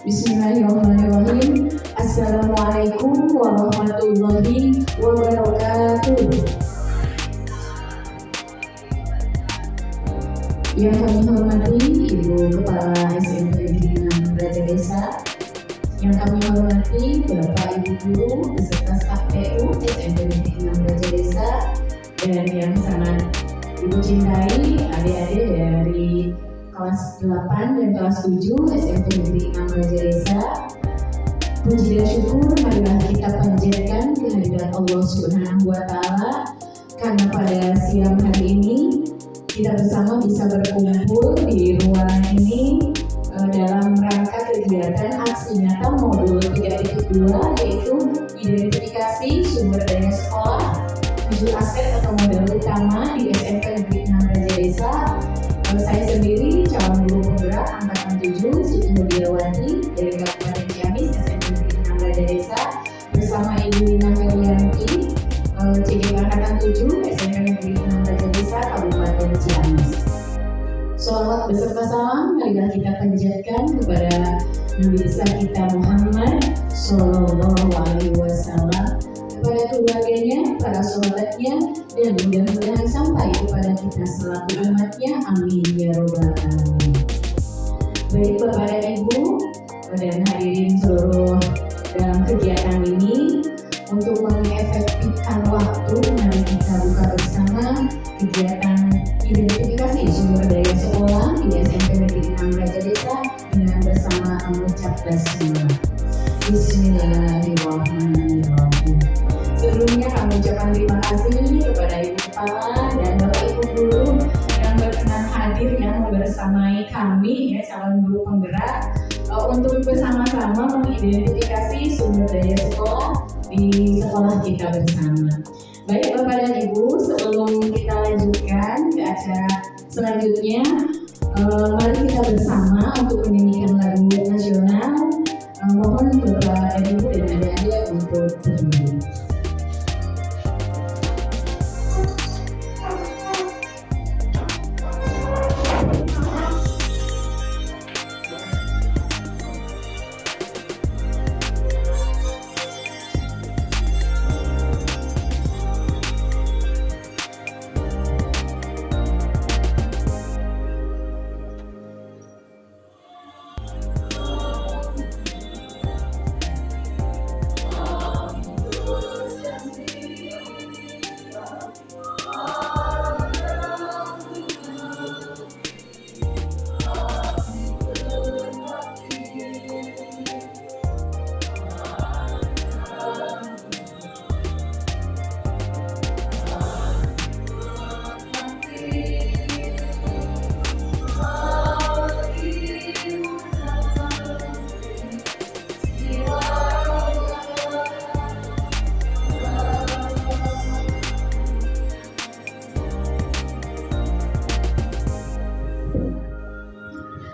Bismillahirrahmanirrahim. Assalamualaikum warahmatullahi wabarakatuh. Yang kami hormati Ibu Kepala SMP Negeri 6 Braja Desa, yang kami hormati Bapak Ibu Guru beserta staf PU SMP Negeri 6 Braja Desa, dan yang sangat Ibu cintai adik-adik dari kelas 8 dan kelas 7 SMP Negeri 6 Braja Desa. Puji dan syukur marilah kita panjatkan kehadirat Allah Subhanahu wa Ta'ala, karena pada siang hari ini kita bersama bisa berkumpul di ruangan ini dalam rangka kegiatan aksi nyata modul 3.2, yaitu identifikasi sumber daya sekolah, 7 aspek atau modal utama di SMP Negeri 6 Braja Desa. Saya sendiri calon guru penggerak angkatan 7 Siti Mudiawati dari Kabupaten Ciamis, SMP Negeri 6 Braja Desa, bersama Ibu Nina Ferianti, CDP angkatan 7 SMP Negeri 6 Braja Desa, Kabupaten Ciamis. Sholawat beserta salam marilah kita panjatkan kepada Nabi besar kita Muhammad Sallallahu Alaihi Wasallam, kepada keluarganya, para sahabatnya, dan mudah-mudahan sampai kepada kita selaku umatnya. Amin ya robbal alamin. Baik Bapak dan Ibu dan hadirin seluruh dalam kegiatan ini, untuk mengefektifkan waktu, mari kita buka bersama kegiatan identifikasi sumber daya sekolah di SMP Negeri 6 Braja Desa dengan bersama mengucap basmalah. Bismillahirrahmanirrahim. Sebelumnya kami ucapkan terima kasih kepada Ibu Kepala dan Bapak Ibu Guru yang berkenan hadir yang bersamai kami ya, calon guru penggerak, untuk bersama-sama mengidentifikasi sumber daya sekolah di sekolah kita bersama. Baik Bapak dan Ibu, sebelum kita lanjutkan ke acara selanjutnya, mari kita bersama untuk menyanyikan lagu nasional. Mohon Bapak dan Ibu dan adik-adik untuk berdiri.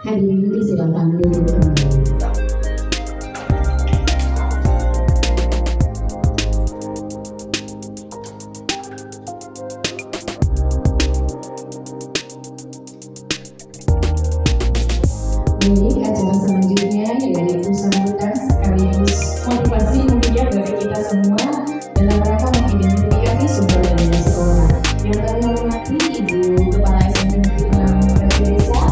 Hadirin disilakan duduk kembali. Baik, acara selanjutnya yaitu sambutan sekaligus motivasi mulia bagi kita semua dalam rangka mengidentifikasi sumber daya sekolah. Yang kami hormati Ibu Kepala SMP Negeri 6 Braja Desa.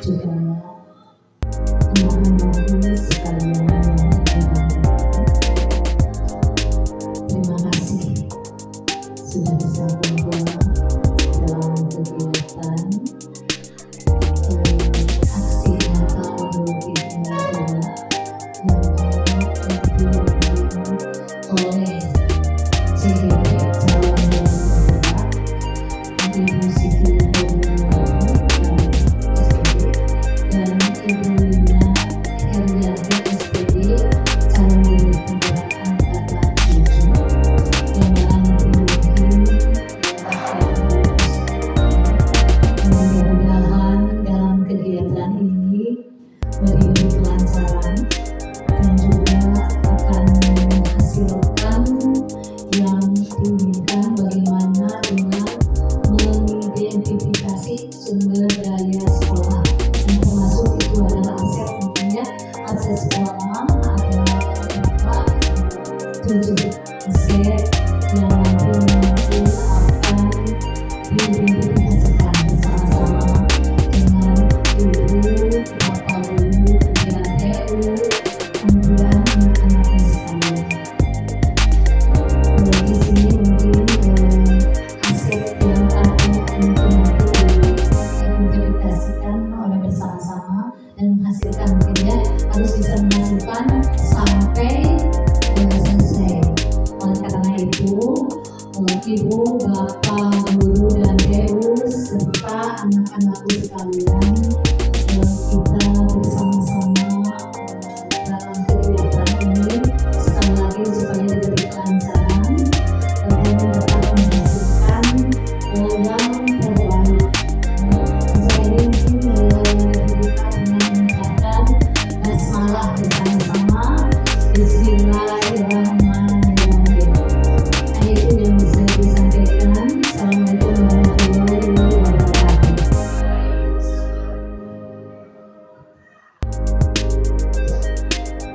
juga menghasilkan mungkin ya, harus bisa menghasilkan sampai selesai. Oleh karena itu, ibu, bapak, guru, dan DU serta anak-anakku sekalian, kita bersama-sama dalam kegiatan ini sekali lagi supaya diberi kelancaran dan dapat menghasilkan yang terbaik. Saya ini dibuka dengan mengucapkan basmalah bersama-sama. Bismillahirrahmanirrahim. Itu yang bisa disampaikan. Assalamualaikum warahmatullahi wabarakatuh.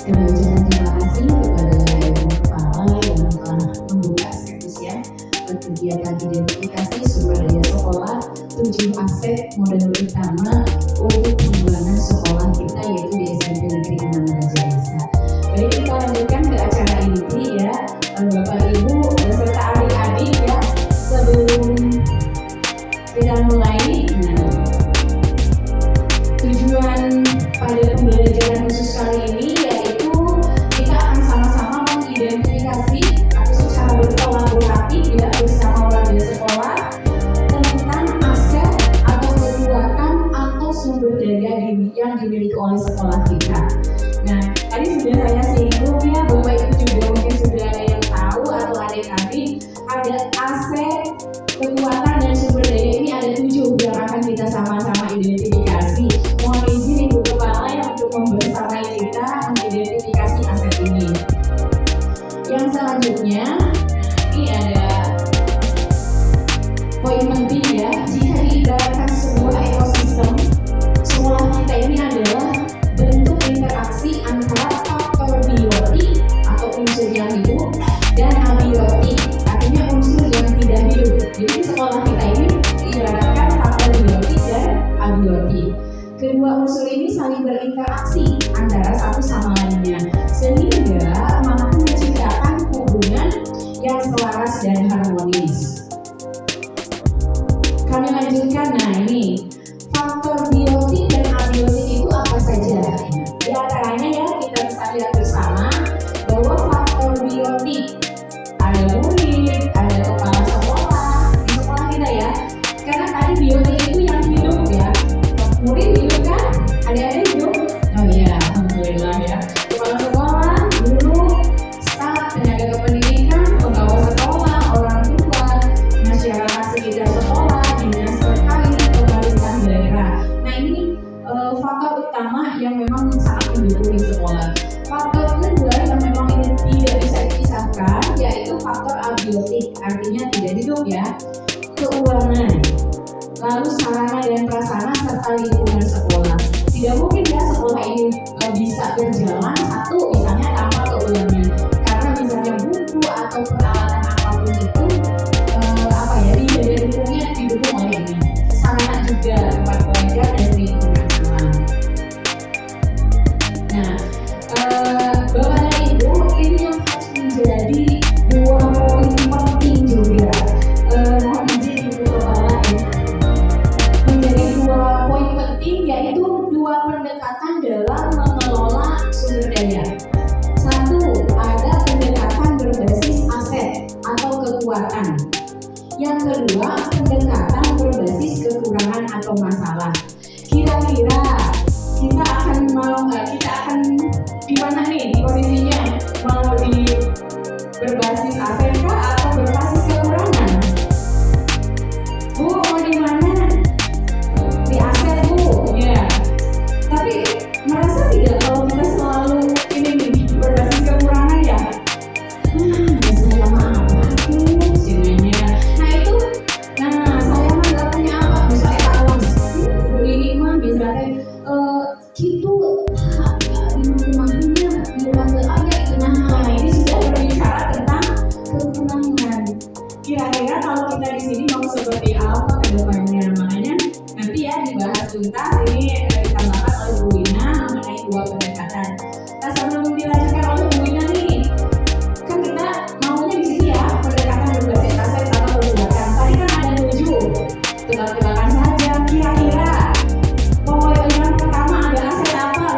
Kami ucapkan terima kasih kepada Ibu Kepala yang telah membuka sekaligus ya kegiatan identifikasi sumber daya sekolah 7 aset model utama untuk pengembangan sekolah kita, yaitu di SMP Negeri 6 Raja Desa. Baik, kita lanjutkan ke acara inti ya, Bapak Ibu beserta adik-adik ya. Sebelum kita mulai, tujuan pada pembelajaran khusus kali ini yaitu kita akan sama-sama mengidentifikasi atau secara berkolaborasi ya bersama warga sekolah tentang aset atau kekuatan atau sumber daya yang dimiliki oleh sekolah kita. Nah, tadi sudah saya singgung ya, Bapak Ibu juga mungkin sudah ada yang tahu atau adik-adik, ada aset, kekuatan dan sumber daya ini ada 7 yang akan kita sama-sama identifikasi. Mohon izin Ibu Kepala yang untuk membersamai kita mengidentifikasi aset ini. Yang selanjutnya, ini ada poin penting ya, jika diibaratkan sebuah ekosistem, sekolah kita ini adalah bentuk interaksi antara faktor biotik atau unsur yang hidup dan abiotik, artinya unsur yang tidak hidup. Jadi sekolah kita ini diibaratkan faktor biotik dan abiotik. Kedua unsur ini saling berinteraksi antara satu sama lainnya sehingga mampu menciptakan hubungan yang selaras dan harmonis. Kami lanjutkan, nah ini faktor biotik dan abiotik itu apa saja? Di antaranya ya kita bisa lihat bersama bahwa faktor biotik ada murid, ada kepala sekolah di sekolah kita ya. Karena tadi biotik itu yang hidup ya. Murid hidup kan? Adik-adik hidup? Oh iya, alhamdulillah ya. Kepala sekolah, guru, staf, tenaga kependidikan, penggawa sekolah, orang tua, masyarakat sekitar sekolah, dinas terkait, pemerintah daerah. Nah ini faktor utama yang memang sangat mendukung sekolah. Faktor kedua yang memang ini tidak bisa dipisahkan yaitu faktor abiotik, artinya tidak hidup ya. Keuangan, lalu sarana dan prasarana serta lingkungan sekolah. Tidak mungkin ya sekolah ini bisa berjalan satu misalnya tanpa keuangan, karena misalnya buku atau peralatan apapun itu didukung oleh ini. Sarana juga tempat belajar dan lingkungan aman. Nah, Bapak dan Ibu, ini yang harus menjadi 2 poin penting juga. Mohon izin Ibu Kepala ya. Menjadi 2 poin penting yaitu 2 pendekatan dalam mengelola sumber daya. 1, ada pendekatan berbasis aset atau kekuatan. Yang kedua, pendekatan berbasis kekurangan atau masalah. Kira-kira kita akan di mana nih posisinya? Mau di berbasis aset kah atau berbasis kekurangan? Bu, mau di mana? Di aset Bu, ya. Tapi merasa tidak kalau kita selalu ini nih berbasis kekurangan ya? Saya maaf sebenarnya. Saya mah nggak punya apa, misalnya kalau ini mah misalnya gitu rumahnya bilang ke ayah itu. Nah ini sudah berbicara tentang kekurangan. Kira-kira kalau kita di sini mau seperti apa ke depannya? Makanya nanti ya dibahas tuntas ini ditambahkan oleh Bu Wina mengenai 2 pendekatan. Nah sebelum dilanjutkan oleh Bu Wina nih, kan kita maunya di sini ya pendekatan berbasis aset atau kekuatan. Tadi kan ada 7, tebak-tebakan saja. Kira-kira poin yang pertama ada aset apa?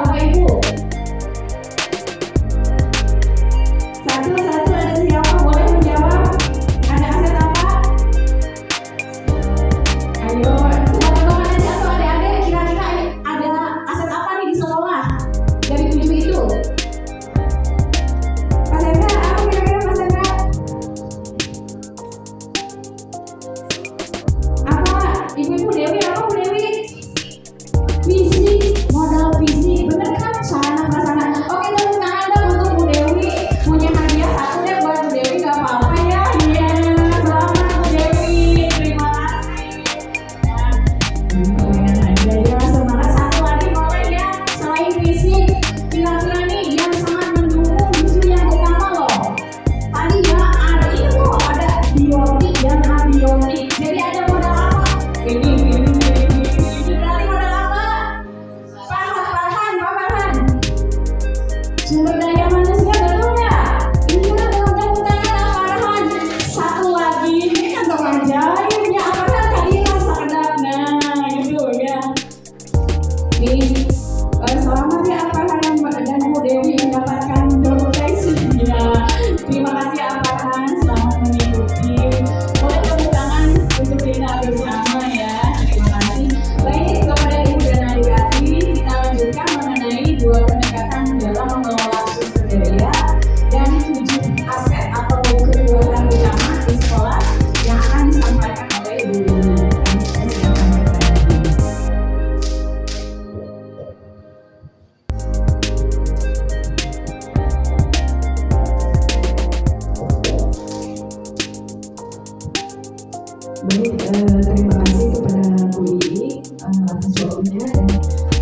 Baik, terima kasih kepada Bu Ii atas waktunya,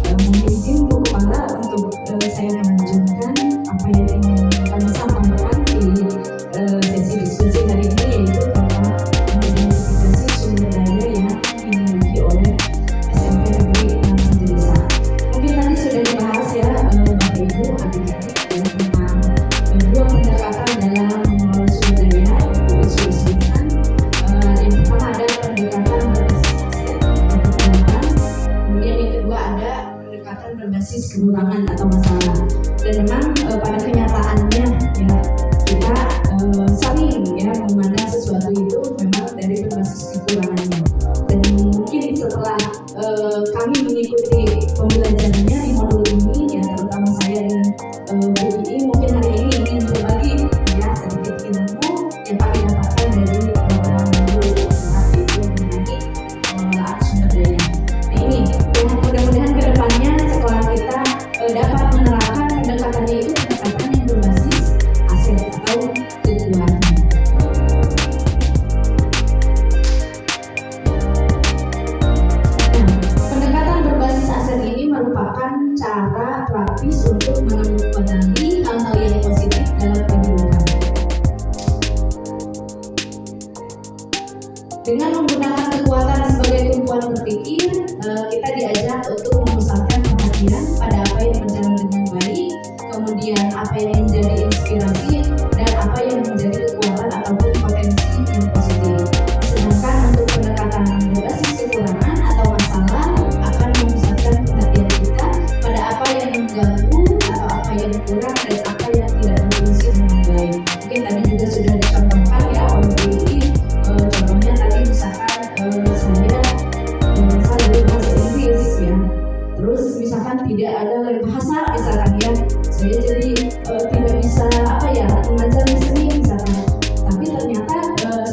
dan mohon izin Bu Kepala untuk saya melanjutkan apa yang ingin kami sampaikan di sesi diskusi hari ini, yaitu tentang mengidentifikasi sumber daya yang dimiliki oleh SMP Negeri 6 Desa. Mungkin tadi sudah dibahas ya Bapak Ibu adik-adik ya, tentang dua pendekatan dalam mengelola sumber daya yang disebutkan. Yang pertama ada pendekatan berbasis aset atau kekuatan, kemudian yang kedua ada pendekatan berbasis kekurangan atau masalah. Dan memang pada kenyataannya ya kita saling ya memandang sesuatu itu memang dari berbasis kekurangannya. Dan mungkin setelah kami mengikuti pembelajarannya di modul ini ya, terutama saya dan Bu Ii mungkin hari ini ingin berbagi ya sedikit ilmu yang kami dapatkan dari program modul saat itu mengenai pengelolaan sumber daya. Nah ini ya, mudah-mudahan kedepannya sekolah kita dapat menerapkan pendekatannya itu pendekatan yang berbasis aset atau kekuatan. Pendekatan berbasis aset ini merupakan cara praktis untuk mengenali hal-hal yang positif dalam kehidupan. Dengan menggunakan kekuatan sebagai tumpuan berpikir, kita diajak untuk memusatkan perhatian pada apa yang berjalan dengan baik, kemudian apa yang menjadi inspirasi, dan apa yang menjadi kekuatan ataupun potensi yang positif. Sedangkan untuk pendekatan berbasis kekurangan atau masalah akan memusatkan perhatian kita pada apa yang mengganggu atau apa yang kurang dan apa yang tidak berfungsi dengan baik. Mungkin tadi juga sudah dicontohkan ya oleh Bu Ii. Contohnya tadi misalkan saya berbahasa Inggris ya, terus misalkan tidak ada lagi bahasa misalkan ya, saya jadi tidak bisa mengajar di sini misalkan, tapi ternyata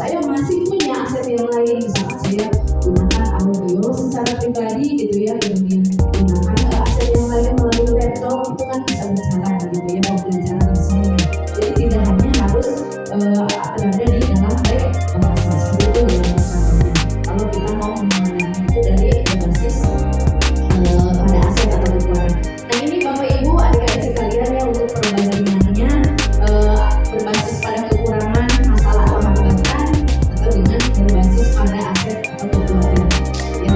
saya masih punya aset yang lain, misalkan saya gunakan audio secara pribadi gitu ya, kemudian gunakan aset yang lain melalui laptop, itu kan bisa bicara gitu ya, pembelajaran di sini ya. Jadi tidak hanya harus berada di dalam baik bahasa seperti itu ya contohnya. Kalau kita mau memandang itu dari berbasis pada aset atau kekuatan. Nah ini Bapak Ibu adik-adik sekalian ya, untuk perbandingannya berbasis pada kekurangan, masalah atau hambatan, atau dengan berbasis pada aset atau kekuatan. Ya,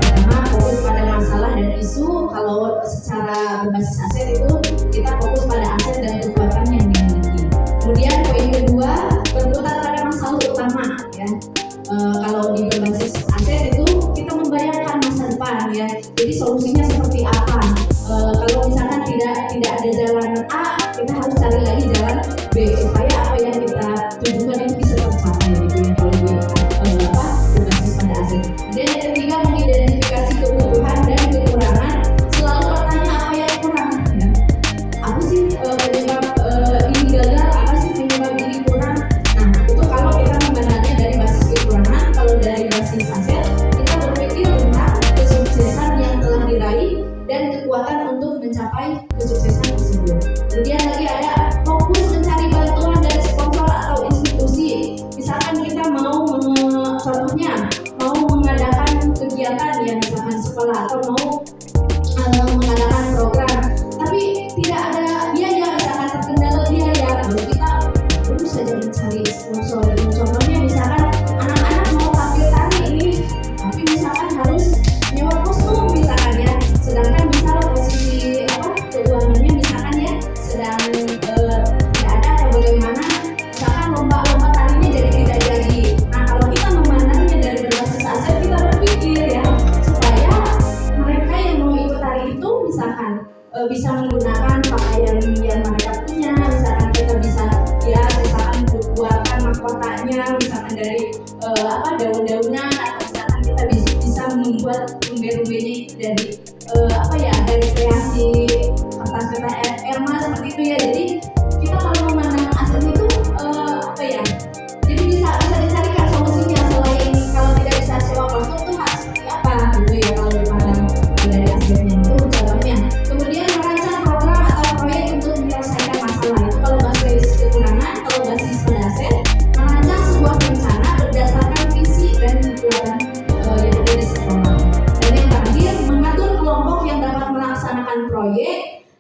pertama fokus pada masalah dan isu. Kalau secara berbasis aset itu kita fokus pada aset dan kekuatan yang dimiliki. Kemudian poin kedua berputar pada masalah utama ya. Kalau di berbasis aset itu kita membayangkan masa depan ya. Jadi solusinya seperti apa? Kalau misalkan tidak ada jalan A, kita harus cari lagi jalan B supaya apa yang kita tujukan itu bisa tercapai gitu ya. Kalau di berbasis pada aset. Dan yang ketiga mengidentifikasi kebutuhan dan kekurangan. Selalu bertanya apa yang kurang ya. Apa sih penyebab ini gagal? Apa sih penyebab ini kurang? Nah itu kalau kita memandangnya dari basis kekurangan. Kalau dari basis aset kita berpikir tentang kesuksesan yang telah diraih dan kekuatan untuk mencapai kesuksesan tersebut. Kemudian lagi ada fokus mencari bantuan dari sponsor atau institusi. Misalkan kita contohnya mau mengadakan kegiatan ya, misalkan sekolah atau mau mengadakan program, tapi tidak ada biaya, misalkan terkendala biaya, lalu kita terus saja mencari sponsor. Contohnya misalkan anak-anak mau tampil tari ini, tapi misalkan harus nyewa kostum misalkan ya, sedangkan misal posisi keuangannya misalkan ya sedang tidak ada atau bagaimana, misalkan lomba tarinya jadi tidak jadi. Nah kalau kita memandangnya dari berbasis aset, kita berpikir ya supaya mereka yang mau ikut tari itu misalkan bisa menggunakan pakaian yang mereka punya, misalkan kita bisa ya misalkan buatkan mahkotanya misalkan dari daun-daunan, atau misalkan kita bisa membuat umbe-umbenya dari dari kreasi kertas Elma seperti itu ya. Jadi kita kalau memandang aset itu jadi bisa dicarikan solusinya. Selain kalau tidak bisa sewa kostum itu harus seperti apa gitu ya kalau dipandang dari asetnya itu contohnya. Kemudian merancang program atau proyek untuk menyelesaikan masalah, itu kalau basis kekurangan. Kalau basis pada aset, merancang sebuah rencana berdasarkan visi dan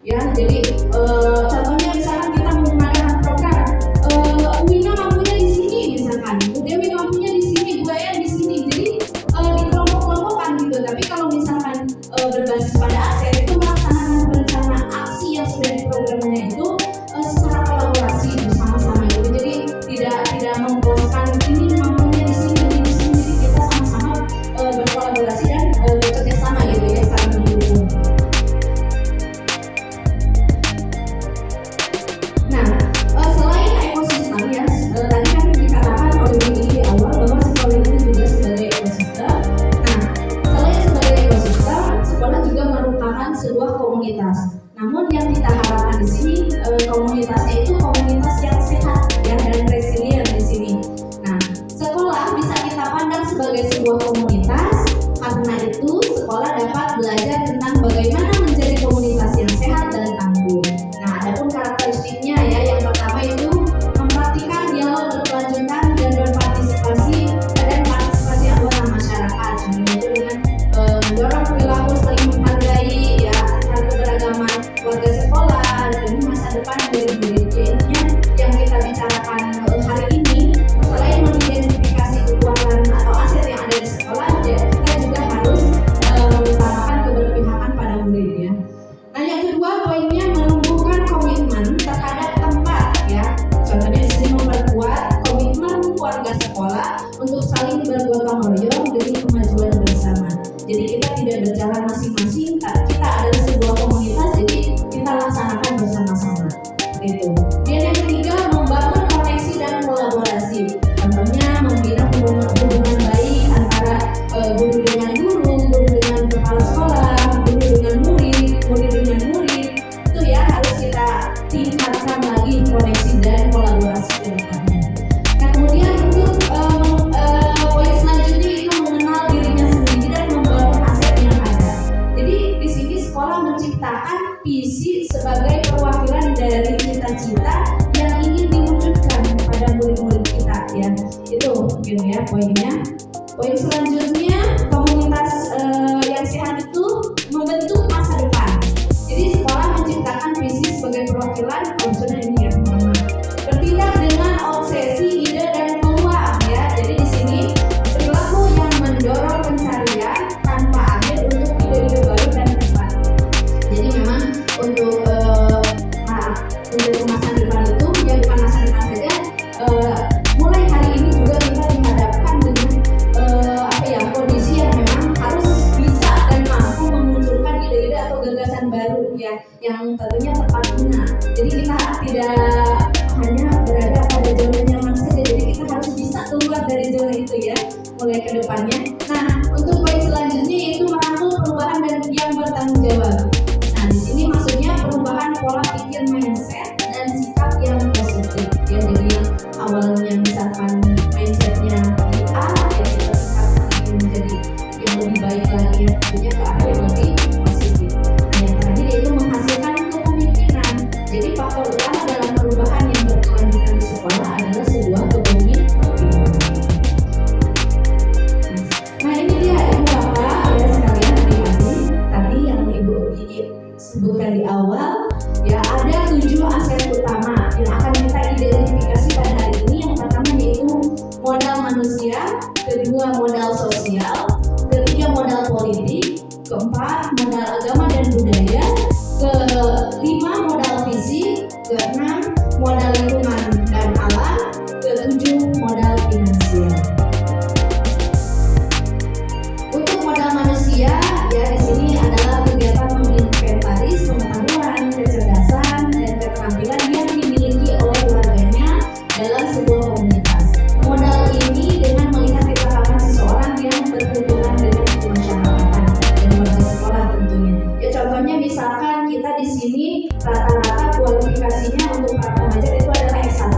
ya. Jadi contohnya misalkan kita mau mengadakan program, Wina mampunya di sini misalkan, Bu Dewi mampunya di sini, Bu Ayan di sini. Jadi dikelompok-kelompokkan gitu. Tapi kalau misalkan berbasis pada aset itu melaksanakan rencana aksi yang sudah diprogramnya itu secara kolaborasi bersama-sama gitu. Jadi tidak memposkan ini mampunya di sini, ini di sini. Jadi kita sama-sama berkolaborasi dan bekerja sama gitu ya, saling mendukung. Nah, selain ekosistem ya, tadi kan dikatakan oleh Widi di awal bahwa sekolah itu juga sebagai ekosistem. Nah, selain sebagai ekosistem, sekolah juga merupakan sebuah komunitas. Namun yang kita harapkan di sini komunitasnya itu komunitas yang sehat ya, dan resilient di sini. Nah, sekolah bisa kita pandang sebagai sebuah komunitas. Karena itu sekolah dapat belajar tentang bagaimana menjadi komunitas yang sehat dan tangguh. Nah, adapun karakteristiknya ya, yang pertama itu mempraktikkan dialog berkelanjutan dan berpartisipasi anggota masyarakat. Yaitu dengan mendorong perilaku saling menghargai ya antar keberagaman warga sekolah dan masa depan murid-muridnya. Yang kita bicarakan hari ini, selain mengidentifikasi kekuatan atau aset yang ada di sekolah, kita juga harus mengutamakan keberpihakan pada murid ya. Nah, yang kedua poinnya menumbuhkan komitmen terhadap tempat ya. Contohnya di sini memperkuat komitmen warga sekolah untuk saling bergotong royong demi kemajuan bersama. Jadi kita tidak berjalan masing-masing, kita adalah sebuah komunitas, jadi kita laksanakan bersama-sama. Itu. Dan yang ketiga membangun koneksi dan kolaborasi. Contohnya membina hubungan baik antara guru dengan guru, guru dengan kepala sekolah, guru dengan murid, murid dengan murid. Itu ya harus kita tingkatkan lagi koneksi dan kolaborasi ke depannya. Nah, kemudian untuk poin selanjutnya itu mengenal dirinya sendiri dan membangun aset yang ada. Jadi di sini sekolah menciptakan visi sebagai perwakilan dari cita-cita yang ingin diwujudkan pada murid-murid kita ya. Itu mungkin ya poinnya. Poin selanjutnya, komunitas yang sehat itu membentuk masa depan. Jadi sekolah menciptakan visi sebagai perwakilan ini ya teman-teman. Bertindak dengan obsesi, ide dan peluang ya. Jadi di sini perilaku yang mendorong pencarian tanpa akhir untuk ide-ide baru dan depan. Jadi memang untuk masa depan itu ya, bukan masa depan saja. Mulai hari ini juga kita dihadapkan dengan kondisi yang memang harus bisa dan mampu memunculkan ide-ide atau gagasan baru ya, yang tentunya tepat guna. Jadi kita tidak hanya berada pada zona nyaman saja, jadi kita harus bisa keluar dari zona itu ya mulai ke depannya. Nah, untuk poin selanjutnya yaitu merangkul perubahan dan yang bertanggung jawab. Nah, di sini maksudnya perubahan pola pikir, mindset dan sikap yang positif ya. Jadi yang awalnya misalkan mindsetnya di A ya, kita sikapkan menjadi yang lebih baik lagi ya, tentunya ke arah yang lebih positif. Nah, yang terakhir yaitu menghasilkan kepemimpinan. Jadi faktor utama dalam perubahan yang berkelanjutan di sekolah adalah sebuah kepemimpinan. Nah, ini dia Ibu Bapak ya sekalian adik-adik. Tadi yang Ibu sebutkan di awal ya, ada 7 aset utama yang akan kita identifikasi pada hari ini. Yang pertama yaitu modal manusia, kedua modal sosial, ketiga modal politik, keempat modal agama dan budaya, kelima modal fisik, keenam modal lingkungan dan alam, ketujuh modal finansial. Untuk modal manusia ya, di sini adalah kegiatan menginventaris pengetahuan, kecerdasan dan keterampilan yang dimiliki oleh warganya dalam sebuah komunitas. Modal ini dengan melihat keterampilan seseorang yang berhubungan dengan kemasyarakatan dan warga sekolah tentunya. Ya contohnya misalkan kita di sini rata-rata kualifikasinya untuk para pengajar itu adalah S1.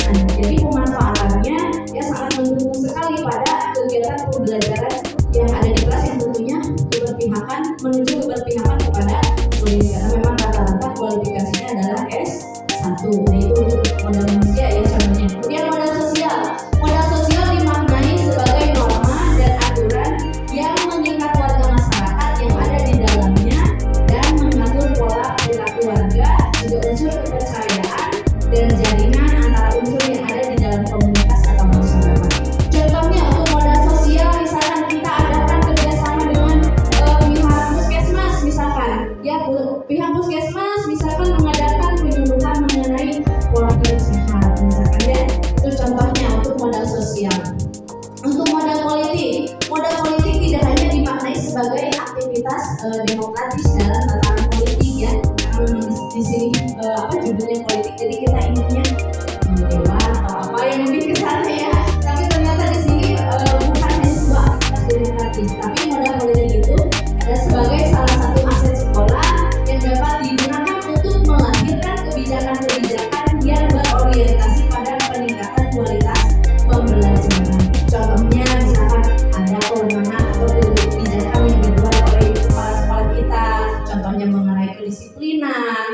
Nah, jadi pemanfaatannya ya sangat mendukung sekali pada kegiatan pembelajaran yang ada di kelas, yang tentunya menuju keberpihakan kepada murid, karena memang rata-rata kualifikasinya adalah S1. Nah, itu untuk modal manusia ya contohnya. Kemudian modal sosial. Modal sosial dimaknai sebagai norma dan aturan yang mengikat warga masyarakat yang ada di dalamnya dan mengatur pola perilaku warga.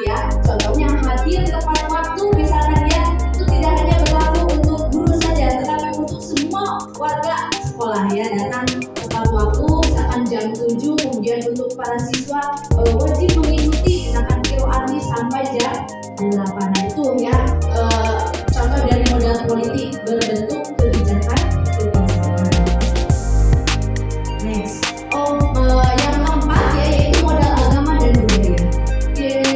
ya. Contohnya hadir tepat waktu, misalkan ya, itu tidak hanya berlaku untuk guru saja, tetapi untuk semua warga sekolah ya, datang tepat waktu, misalkan jam 7, kemudian untuk para siswa wajib mengikuti misalkan QRT sampai jam 8. Nah itu ya contoh dari modal politik berbentuk kebijakan. Next, yang keempat ya, yaitu modal agama dan budaya.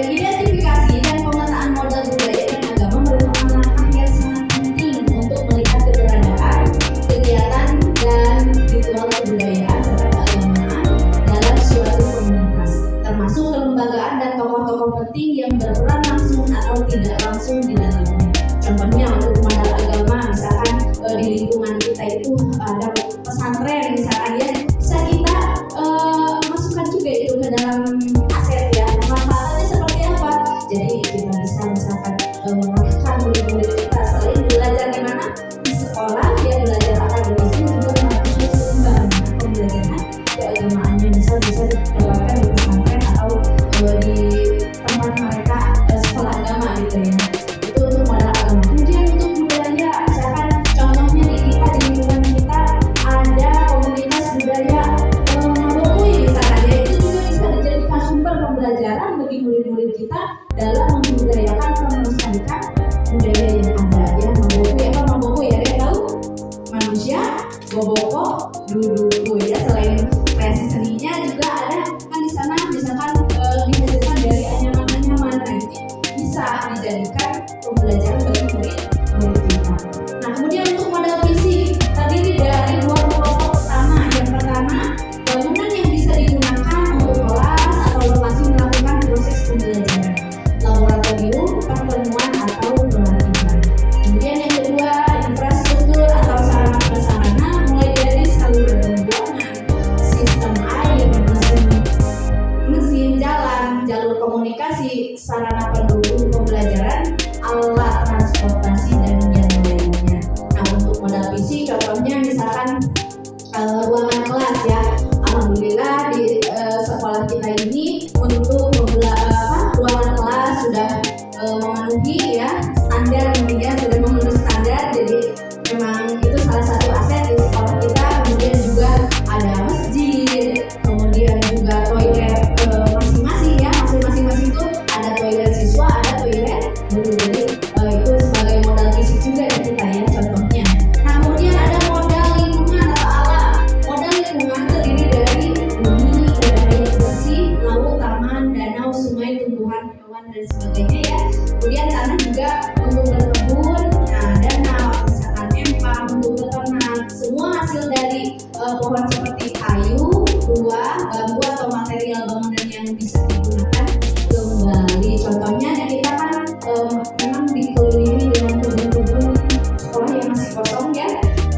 Identifikasi dan pemetaan modal budaya dan agama merupakan langkah yang sangat penting untuk melihat keberadaan, kegiatan dan ritual kebudayaan serta keagamaan dalam suatu komunitas, termasuk kelembagaan dan tokoh-tokoh penting yang berperan langsung atau tidak langsung di dalamnya. Contohnya untuk modal agama, misalkan di lingkungan kita itu ada pesantren misalkan ya, bisa kita masukkan juga itu ke dalam aset ya. Manfaatnya seperti apa? Jadi kita bisa misalkan mengarahkan murid-murid kita selain belajar di mana di sekolah, dia belajar akademisnya juga melakukan seimbang pembelajaran keagamaannya, bisa didapatkan di pesantren atau di tempat mereka sekolah agama gitu ya. Itu untuk modal agama. Kemudian untuk budaya, misalkan contohnya di kita, di lingkungan kita ada komunitas budaya Mabokui misalkan ya, itu juga bisa dijadikan sumber pembelajaran bagi murid-murid kita dalam membudayakan, melestarikan budaya yang ada ya. Mabokui apa Mabokui ya, dia tahu? Manusia Boboko Duduku ya. Selain kreasi seninya juga ada kan di sana, misalkan dihasilkan dari anyaman-anyaman, nah ini bisa dijadikan pembelajaran bagi murid-murid kita. Nah kemudian untuk modal fisik terdiri dari dua kelompok utama. Yang pertama, bangunan yang bisa digunakan untuk kelas atau lokasi melakukan proses pembelajaran, laboratorium, pertemuan atau pelatihan. Kemudian yang kedua, infrastruktur atau sarana prasarana, mulai dari saluran pembuangan, sistem air, mesin jalan, jalur komunikasi, sarana pendukung pembelajaran, alat transportasi dan yang lainnya. Nah untuk modal fisik contohnya misalkan ruangan kelas ya. Alhamdulillah di sekolah kita ini untuk ruangan kelas sudah memenuhi ya standar, kemudian sudah memenuhi standar, jadi memang itu salah satu aset di sekolah kita. Kemudian juga ada masjid, kemudian juga toilet masing-masing ya, masing-masing itu ada toilet siswa, ada toilet guru, jadi itu sebagai modal fisik juga di kita ya contohnya. Nah kemudian ada modal lingkungan atau alam. Modal lingkungan terdiri dari bumi, udara yang bersih, laut, taman, danau, sungai, tumbuhan, hewan dan sebagainya ya. Kemudian tanah juga untuk berkebun, nah danau misalkan empang untuk beternak, semua hasil dari pohon seperti kayu, buah, bambu atau material bangunan yang bisa digunakan kembali. Contohnya kita kan memang dikelilingi dengan kebun-kebun sekolah yang masih kosong ya.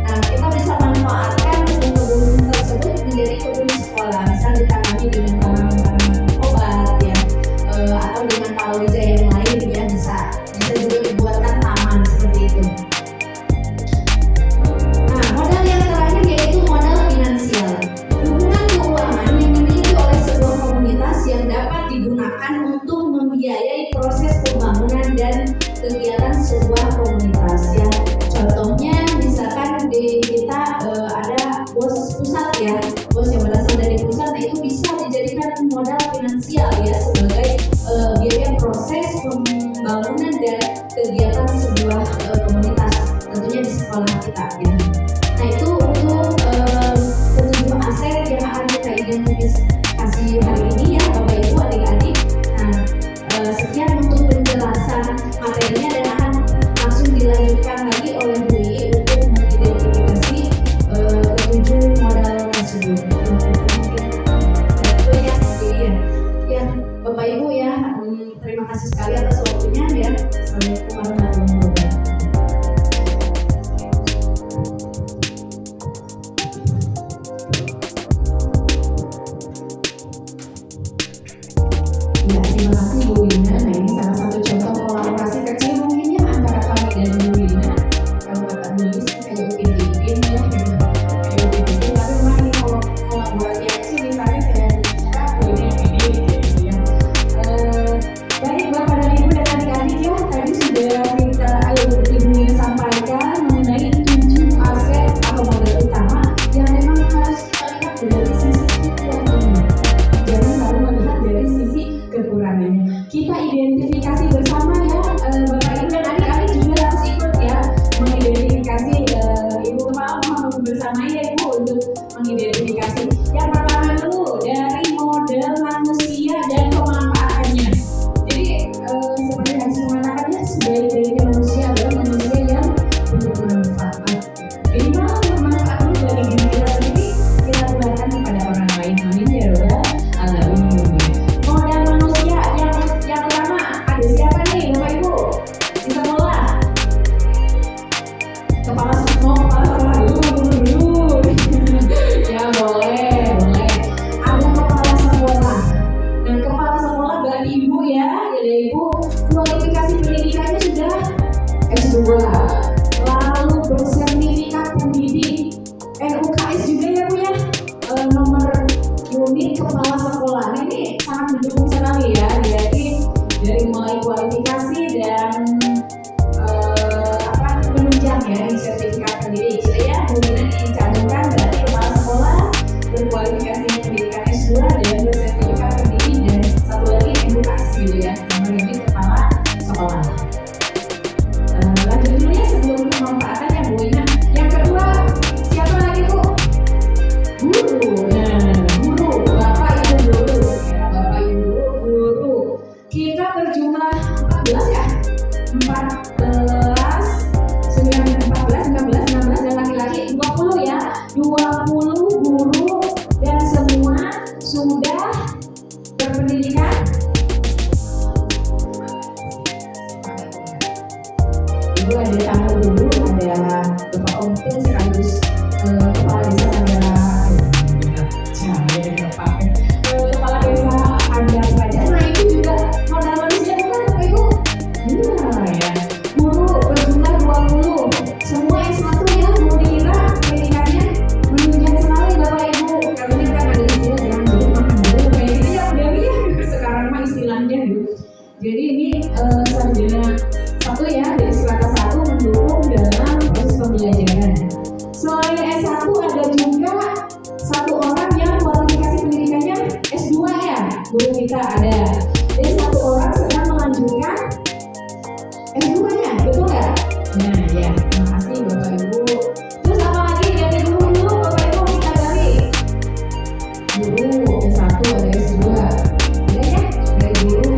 Nah kita bisa manfaatkan kebun-kebun tersebut menjadi kebun sekolah, misal ditanami dengan tanaman-tanaman obat ya, atau dengan palawija yang lain ya, bisa juga dibuatkan taman seperti itu. Nah modal yang terakhir yaitu modal finansial. Dukungan keuangan yang dimiliki oleh sebuah komunitas yang dapat digunakan untuk membiayai proses pembangunan dan kegiatan sebuah komunitas ya. Contohnya misalkan di kita ada bos pusat ya, bos yang berasal dari pusat, nah itu bisa dijadikan modal finansial ya sebagai biaya proses pembangunan dan kegiatan sebuah komunitas, tentunya di sekolah kita ya. Nah itu untuk ketujuh aset yang akan kita identifikasi hari ini ya Bapak Ibu adik-adik. Nah sekian untuk penjelasan materinya dan akan langsung dilanjutkan lagi oleh Bu Iyi untuk mengidentifikasi ketujuh modal tersebut. Itu ya Bu Iyi ya Bapak Ibu ya, terima kasih sekali atas waktunya ya. Assalamualaikum warahmatullahi wabarakatuh. Ya, terima kasih Bu Wina. Nah ini salah satu contoh kolaborasi kecil mungkin ya antara kami dan Bu Wina. Kalau kata Bu Wina kayak upin-ipin ya, kayak upin-ipin. Tapi memang ini kalau kolaborasi kecil misalnya saya bicara Bu Wina gitu ya. Baik Bapak kita identifikasi bersama ya, Bapak Ibu dan adik-adik juga harus ikut ya mengidentifikasi. Ibu kepala mohon bersama ya Ibu untuk mengidentifikasi. Yang pertama dulu dari model manusia dan pemanfaatannya. Jadi seperti Hans mengatakannya, sebaik-baiknya manusia adalah manusia yang bermanfaat. Ini malah bermanfaat dari diri kita sendiri, kita tularkan kepada orang lain. Amin ya robbal alamin. Model manusia yang pertama ada siapa nih Bapak Ibu? Di sekolah. Kepala sekolah dulu. Ya boleh. Ada kepala sekolah. Nah kepala sekolah Bapak Ibu ya Ibu, kualifikasi pendidikannya sudah S2, lalu bersertifikat pendidik NUKS juga ya Bu ya, nomor unit kepala sekolah. Nah, ini sangat mendukung sekali ya, jadi dari mulai kualifikasi dan menunjang ya di sertifikat pendidik. Jadi ya kemudian dicantumkan berarti kepala sekolah berkualifikasi pendidikan S2 dan bersertifikat pendidik, dan satu lagi NUKS gitu ya, nomor unit kepala sekolah. Lanjut dulu ya sebelum pemanfaatan ya Bu. Nah, yang kedua siapa lagi Bu? Guru. Nah, guru, Bapak Ibu guru. Ya, Bapak Ibu guru. Kita berjumlah 14 ya. 14, 16 dan laki-laki 20 ya. 20 guru dan semua sudah berpendidikan. Ibu ada tamu dulu, ada Bapak Omtil sekaligus kepala desa kepala desa Andar Praja. Nah itu juga modal manusia bukan Bapak Ibu? Iya ya. Guru berjumlah 20, semua S1 ya, mau dikira pendidikannya menunjang sekali Bapak Ibu. Kalau ini kan ada istilah jangan dulu makan dulu kayak gitu ya udah ya sekarang mah istilahnya dulu. Jadi ini sarjana satu ya, dari strata 1 mendukung dalam proses pembelajaran. Selain S1 ada juga satu orang yang kualifikasi pendidikannya S2 ya, guru kita ada. Jadi satu orang sedang melanjutkan S2 nya, betul nggak? Nah ya, terima kasih Bapak Ibu. Terus apa lagi dari guru dulu Bapak Ibu kita gali? Guru S1 ada S2. Ya ya, dari guru.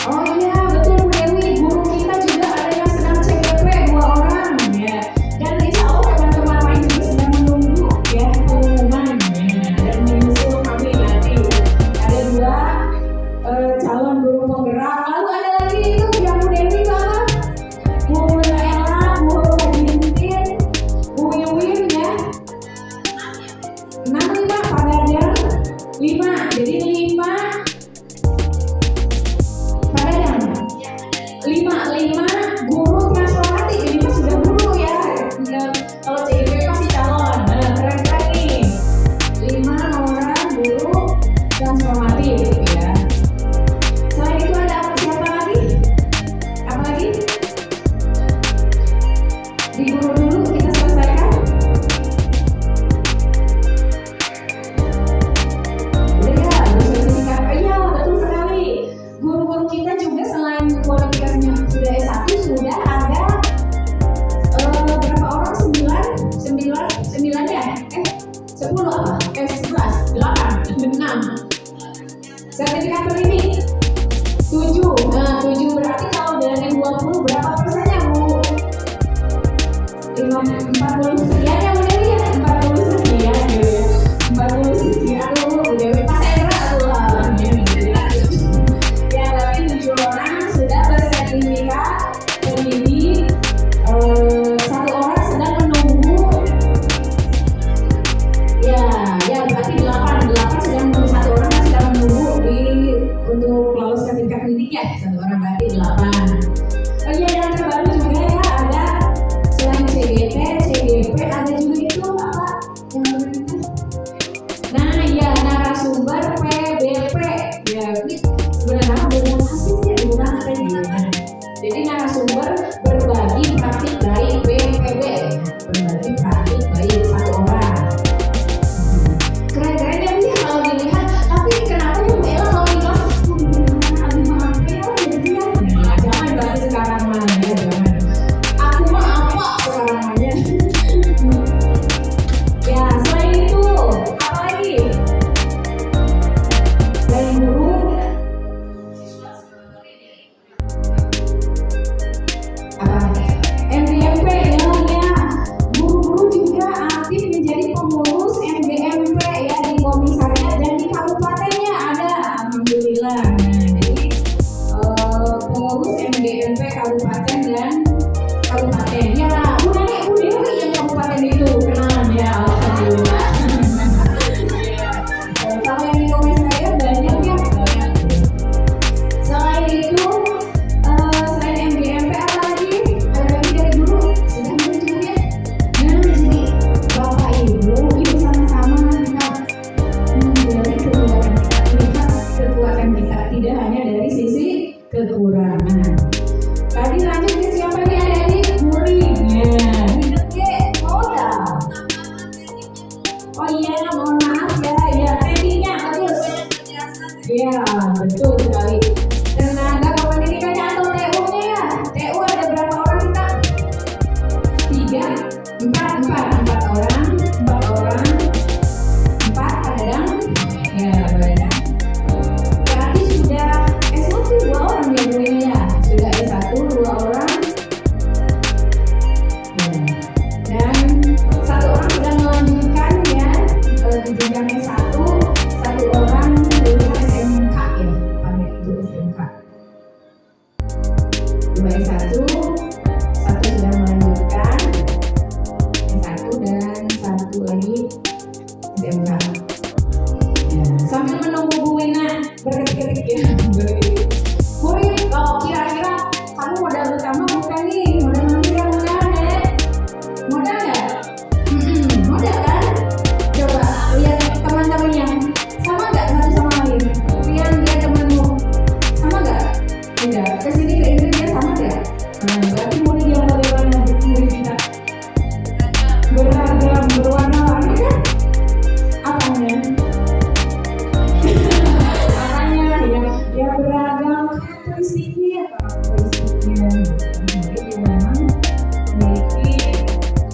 Oh iya betul Bu Dewi, guru kita juga ada yang sedang CGP 2 orang ya. Dan insya Allah teman-teman lain juga sedang menunggu ya pengumuman ya, dan menyusul kami nanti. Ada 2 calon guru penggerak. Lalu ada lagi itu yang Bu Dewi Pak, Bu Ella, Bu Bintin, Bu Wiwin ya. 6 nih Pak, Pak Dadang 5, jadi 5 guru transformasi. Jadi Pak sudah guru ya. Kalau CGP masih calon. Nah, keren nih. 5 orang guru transformatif ya. Selain itu ada siapa lagi? Apa lagi? Di guru dulu kita selesaikan. Udah ya, bersertifikat. Iya, betul sekali. Guru-guru kita juga selain kualifikasinya sudah S1, sudah ada berapa orang? 9 ya? 10 apa? 11, 8, 6. Sertifikat pendidik 7. Nah 7 berarti kalau dari 20 berapa persennya Bu? 40 sekian ya Bu Dewi ya? 40 sekian gitu ya. 40 sekian Bu Dewi pas era tuh ya, tapi 7 orang sudah bersertifikat pendidik. 1 orang sedang menunggu ya berarti 8 sedang menunggu, 1 orang sedang menunggu untuk lolos sertifikat pendidik ya, 1 orang berarti 8. Oh iya, yang terbaru juga ya ada selain CGP ada juga itu apa yang benar? Nah ya, narasumber PBP ya, ini sebenarnya belum hasilnya bukan ada di mana. Jadi narasumber berbagi praktik baik BPB, berbagi praktik baik 1 orang. Keren-keren ya Bu ya kalau dilihat. Tapi kenapa Bu Ella kalau di kelas aduh maaf ya pengurus MGMP kabupaten dan kabupaten. Ya, udah yang kabupaten itu kenalan ya, alhamdulillah. Kalau yang di komen saya banyak ya, banyak. Selain itu, selain MGMP apa lagi? Ada lagi dari guru? Sudah muncul ya. Nah, jadi Bapak Ibu sama-sama lihat dari kekuatan kita, tidak hanya dari sisi kekurangan. Tadi lanjut ke siapa nih adik-adik? Muridnya. Hidup ke modal. Oh iya, mohon maaf ya, tekniknya bagus. Iya, betul sekali. Tenaga kependidikannya atau TU-nya ya. TU ada berapa orang kita? 4 orang. 4 kadang. Ya, banyak. Berarti sudah S1 2 orang ya muridnya ya. Sudah S1 2 orang. Dan 1 orang sudah melanjutkan ya di jenjang S1, 1 orang lulusan SMK ya, panggil itu SMK. 2 S1, 1 sudah melanjutkan S1 dan 1 lagi SMK. Ya. Sambil menunggu Bu Wina berketik ya, Murid, kalau kira-kira kamu modal utama bukan nih, modal manusia bukan deh. Modal nggak? Modal kan? Coba lihat teman-temannya, sama nggak satu sama lain? Lihat dia temanmu, sama nggak? Tidak. Kesini ke Indonesia sama nggak? Berarti murid yang bagaimana murid kita? Beragam, berwarna-warni kan? Apanya? Makanya ya beragam karakteristiknya. Jadi memang memiliki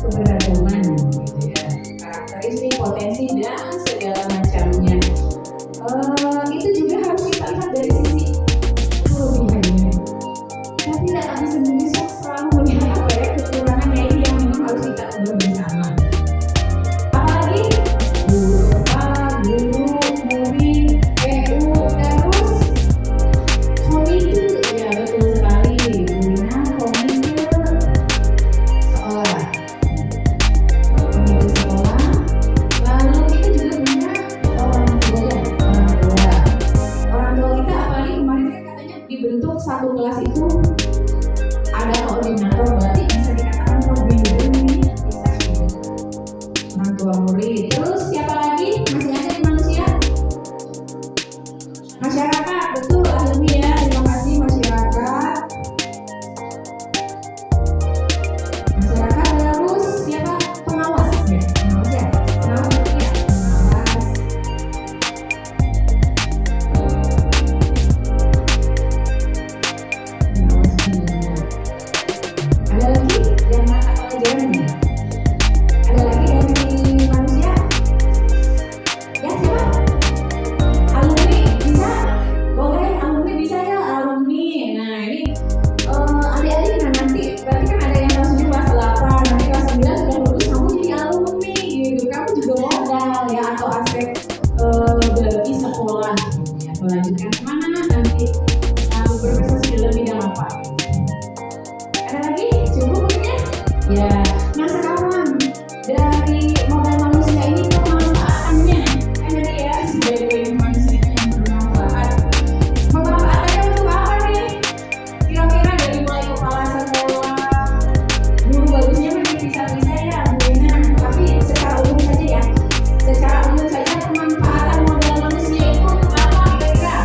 keberagaman gitu ya, karakteristik, potensi dan segala macamnya. Itu juga harus kita lihat dari sisi kelebihannya. Tapi tidak bisa bisa selalu melihat apa ya kekurangannya ini yang memang harus kita ubah bersama. Apalagi guru, murid, PU, terus komite. Ya betul sekali, Bina, komite sekolah. Komite sekolah. Lalu kita juga punya orang tua ya, orang tua. Orang tua kita apalagi kemarin kan katanya dibentuk satu kelas itu ada koordinator, berarti bisa dikatakan pembimbing ini bisa gitu. Orang tua murid. Terus siapa lagi? Masih ada di manusia? Masyarakat, betul ahli ya. Terima kasih masyarakat. Masyarakat terus siapa? Pengawas ya. Pengawas ya. Pengawas itu ya. Pengawas. Pengawas dunia. Ada lagi yang mata pelajarannya. Ada lagi dari manusia? Ya siapa? Alumni bisa? Boleh, alumni bisa ya, alumni. Nah ini adik-adik, nah nanti berarti kan ada yang kelas 7 kelas 8, nanti kelas 9 sudah lulus, kamu jadi alumni gitu. Kamu juga modal ya, atau aset bagi sekolah gitu ya. Melanjutkan kemana nanti berprestasi dalam bidang apa? Ada lagi? Cukup mungkin? Ya, nah sekarang dari modal manusia ini pemanfaatannya kan tadi ya, sebagai manusia yang bermanfaat. Pemanfaatannya untuk apa nih? Kira-kira dari mulai kepala sekolah, guru bagusnya mah dipisah-pisah ya, Bu Ina. Tapi secara umum saja ya, secara umum saja pemanfaatan modal manusia itu untuk apa kira-kira?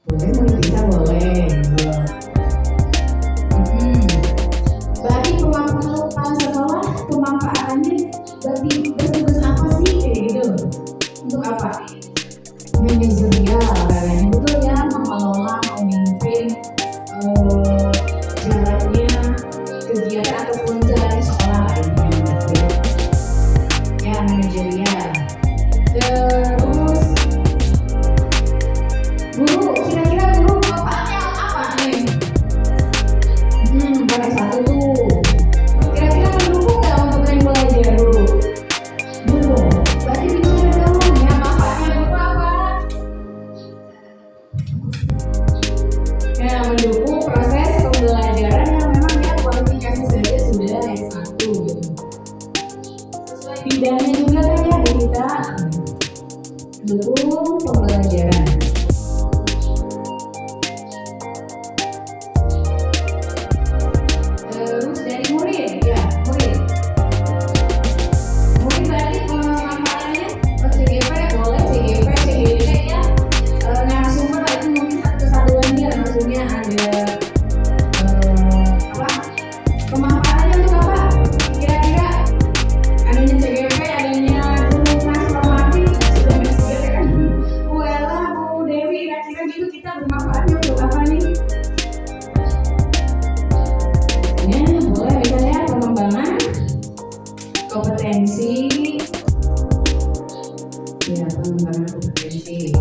Boleh mau dipisah boleh. Bagi kepala sekolah, pemanfaatannya bagi bertugas apa sih kayak gitu? Untuk apa? Manajerial katanya, betul ya, mengelola, memimpin jalannya kegiatan ataupun jalannya sekolah lainnya gitu ya. Ya manajerial. Terus guru, kira-kira guru bidangnya juga kan ya di kita dukung pembelajaran. Terus dari murid ya, murid berarti pemanfaatannya CGP boleh, CGP, CGP ya. Narasumber itu mungkin satu kesatuan dia, maksudnya ada apa? Pemanfaatannya untuk apa? Kira-kira adanya CGP, adanya guru transformasi sudah mensiir kan? Wala Bu Dewi, kira-kira gitu kita bermanfaatnya untuk apa nih? Ya, boleh misalnya pengembangan kompetensi, ya pengembangan kompetensi.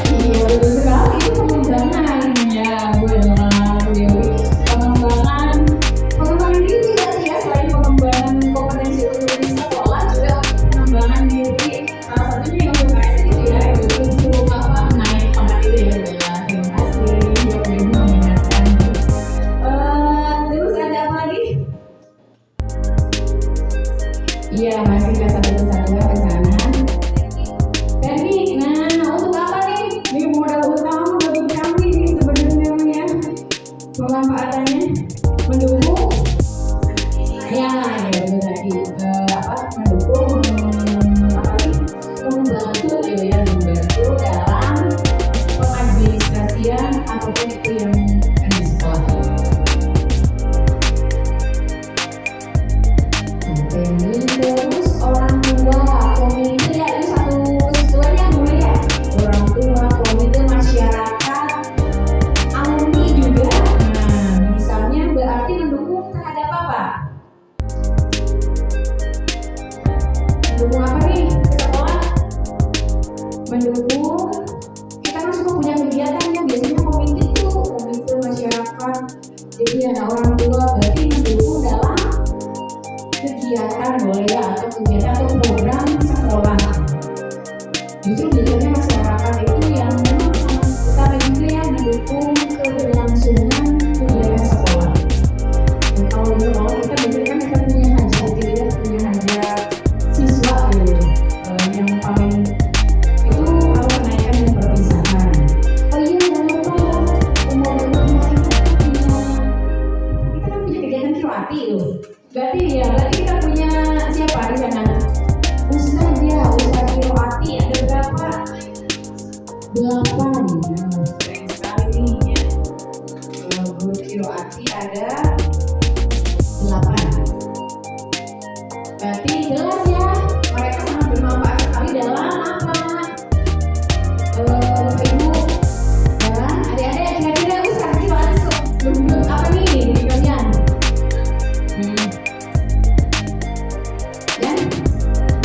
Iya betul sekali itu pengembangan ya Bu Dewi. Pengembangan diri berarti ya, selain pengembangan kompetensi untuk di sekolah juga pengembangan diri. Salah satunya yang UKS itu ya, itu suruh apa naik pangkat itu ya. Terima kasih yang mengingatkan. Terus ada apa lagi? Iya masih ke satu kesatuan ke sana. Teknik, nah untuk apa nih? Ini modal utama bagi kami nih sebenarnya ya. Pemanfaatannya mendukung, ya betul tadi apa mendukung apa nih? Membantu gitu ya, membantu dalam pengadministrasian apapun itu yang ada di sekolah. Ini terus orang tua, komite ya, itu satu kesatuan yang boleh ya. Orang tua, komite, masyarakat, alumni juga. Nah, misalnya berarti mendukung terhadap apa? Mendukung apa nih ke sekolah? Mendukung, kita kan suka punya kegiatan yang biasanya komite itu, komite masyarakat. Jadi ada orang tua, berarti mendukung dalam kegiatan boleh ya, atau kegiatan atau program sekolah. Justru biasanya masyarakat itu yang memang utama juga ya mendukung keberlangsungan kegiatan sekolah. Dan kalau di sekolah kita biasanya kan kita punya hajat gitu ya, punya hajat siswa gitu. Yang paling itu kalau kenaikan dan perpisahan. Oh iya jangan lupa umur kita kan punya kegiatan Kirwati tuh. Berarti kita punya siapa di sana? Ustaz ya, Ustaz Kirwati ada berapa? 8. Keren sekali nih ya. Guru Kirwati ada 8. Berarti jelas ya, mereka sangat bermanfaat sekali dalam apa? Bapak Ibu, dalam adik-adik kira-kira Ustaz Kirwati bentuk apa nih di kalian? Ya,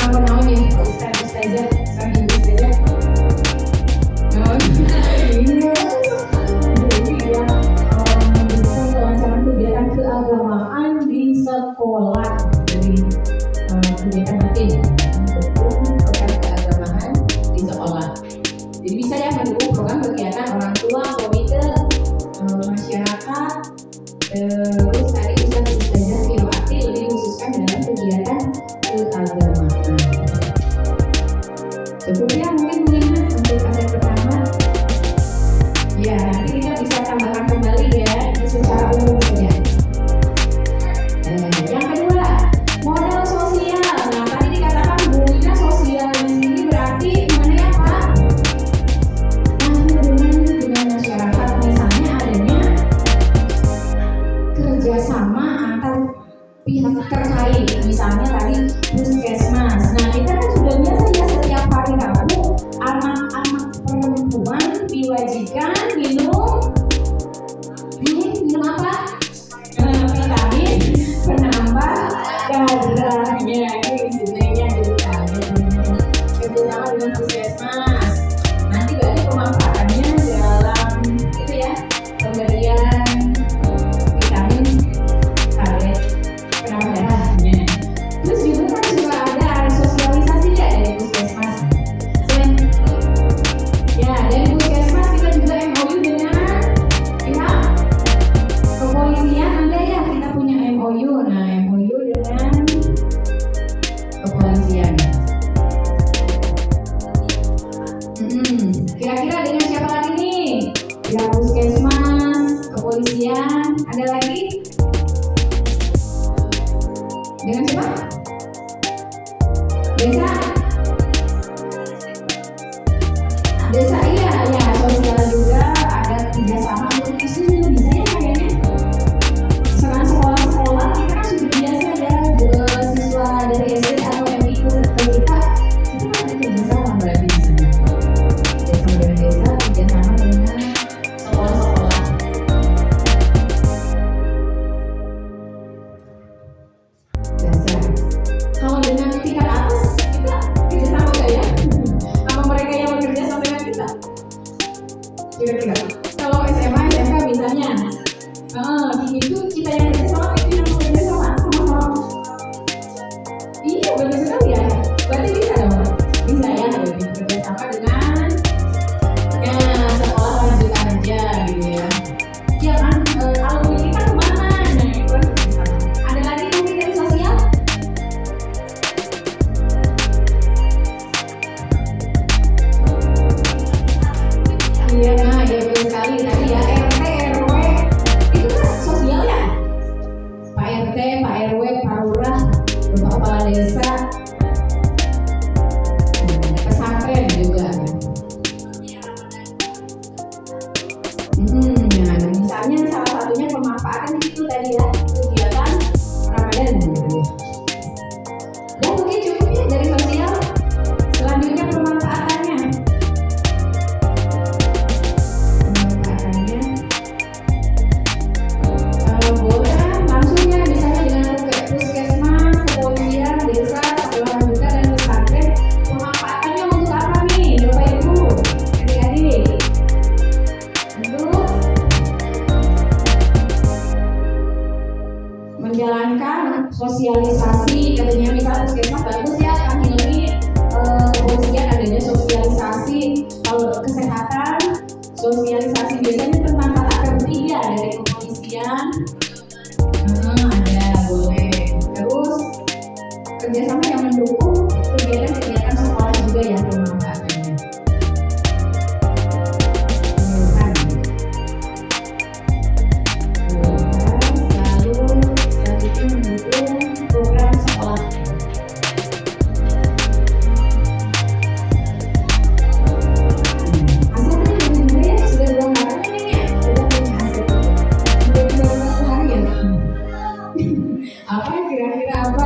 nama-nama ya, Ustaz, Ustazah, sama Ibu Ustazah. Oh, iya. Jadi ya, mendukung kelancaran kegiatan keagamaan di sekolah. Jadi kegiatan rutin mendukung program keagamaan di sekolah. Jadi bisa ya mendukung program kegiatan orang tua, komite, masyarakat. Terus tadi Ustazah Kirwati lebih khususkan dalam kegiatan keagamaan. Cukup ya mungkin mengingat untuk acara pertama. Ya nanti kita bisa tambahkan kembali ya secara umum saja. Yang kedua modal sosial. Nah Dengan siapa? Desa? Desa iya, ya sosial juga ada kerjasama untuk isu bisa ya kayaknya. Sekarang sekolah-sekolah kita kan sudah biasa ya siswa dari SD atau yang ikut ke kita itu kan ada kerjasama berarti di sana. Desa dengan desa kerjasama dengan sekolah-sekolah. Dasar. Kalau dengan tingkat atas kita kerjasama nggak ya? Apa mereka yang bekerja sama dengan kita? Kira-kira. Kalau SMA, SMK misalnya, itu kita yang kerja sama, itu yang bekerja sama-sama. Iya, benar sekali ya. Berarti bisa dong. Bisa ya, bekerja sama dengan sekolah lanjutan aja gitu ya. Iya kan, alumni kita kemana? Nah, itu kan kerjasama. Ada lagi mungkin dari sosial? Iya, nah, ya betul sekali tadi ya RT, RW itu kan sosial ya. Pak RT, Pak RW, Pak Lurah, Bapak Kepala Desa, pesantren juga. Nah, misalnya salah satunya pemanfaatan itu tadi ya kegiatan Ramadan. Dan mungkin cukup ya dari sosial. Selanjutnya pemanfaatannya. Boleh langsung ya misalnya dengan puskesmas, kepolisian, desa, sekolah lanjutan dan pesantren. Pemanfaatannya untuk apa nih Bapak Ibu, adik-adik? Untuk menjalankan sosialisasi, katanya misalnya puskesmas bagus ya kan ini kepolisian adanya sosialisasi. Kalau kesehatan sosialisasi biasanya tentang tata tertib ya dari kepolisian. Ada boleh. Terus kerjasama yang mendukung kegiatan-kegiatan sekolah juga ya pemanfaatannya. Lalu selanjutnya mendukung program sekolah. Asetnya juga ya sudah dua hari ya, sudah punya aset. Sudah berapa hari ya? Apa kira-kira apa?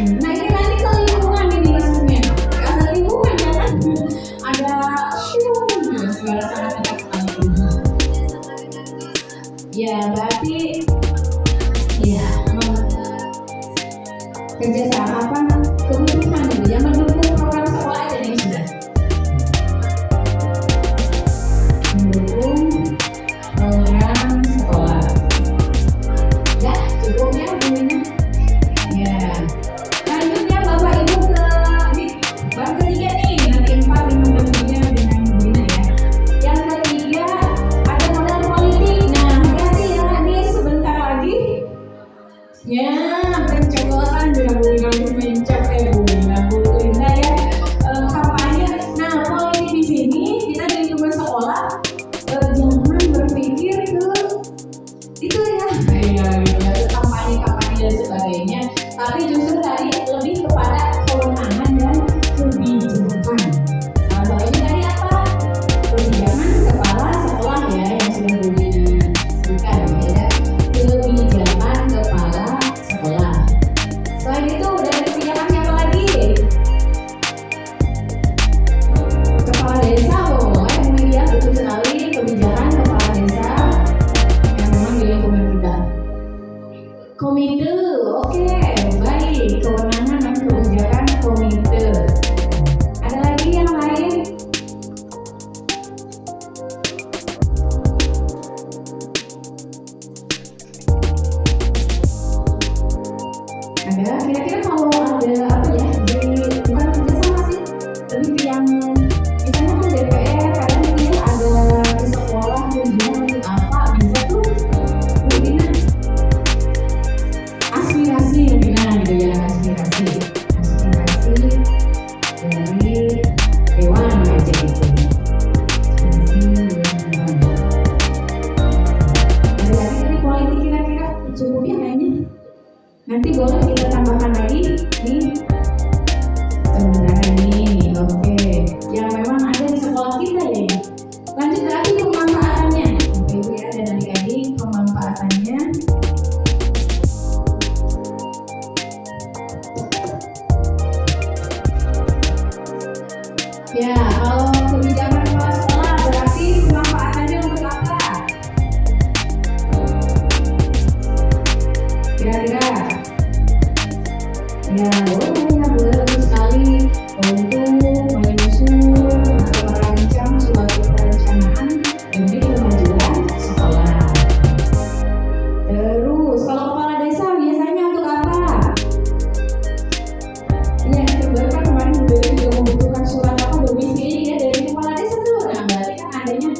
Nah ini nanti ke lingkungan ini maksudnya. Karena lingkungan ya kan ada segala sangat dekat sekali. Ya berarti ya kerjasama apa kebutuhan gitu ya mendukung program sekolah aja nih sudah. Mendukung program sekolah. Ya cukupnya bunyinya. Ya. Lanjutnya Bapak Ibu ke bab ketiga nih nanti 4, 5, 6 dengan Bina ya. Yang ketiga ada modal politik. Nah hati-hati ya ini sebentar lagi. Ya pencoblosan juga Bu Ina mencet Bu Ina ya kampanye. Nah politik di sini kita di lingkungan sekolah jangan berpikir ke itu ya kampanye dan sebagainya, tapi justru tadi lebih kepada kewenangan dan kebijakan. Salah satunya tadi apa? Kebijakan kepala sekolah ya yang sudah Bu Ina sebutkan ya. Kebijakan kepala sekolah. Selain itu dari kebijakan siapa lagi? Kepala desa boleh mungkin ya betul sekali kebijakan kepala desa yang memang di lingkungan kita. Komite, oke, baik. Kewenangan dan kebijakan komite. Ada lagi yang lain? Ada. Kira-kira kalau ada apa ya? Bukan kerjasama sih, lebih ke yang misalnya kan DPR kadang dia ada di sekolah dan dia untuk apa bisa tuh mungkin aspirasi pimpinan gitu ya, aspirasi dari dewan aja gitu. Ada lagi dari politik kira-kira cukup ya kayaknya. Nanti boleh kita tambahkan lagi nih sebenarnya ini, oke. Yang memang ada di sekolah kita ya. Lanjut lagi pemanfaatannya, Bapak Ibu ya, dan adik-adik pemanfaatannya. Ya, kalau kebijakan kepala sekolah berarti pemanfaatannya untuk apa? Kira-kira? Ya, bagus sekali untuk menyusun atau merancang suatu perencanaan demi kemajuan sekolah. Terus, kalau kepala desa biasanya untuk apa? Ya, kan kemarin juga membutuhkan surat apa domisili ya dari kepala desa tuh. Nah, berarti kan adanya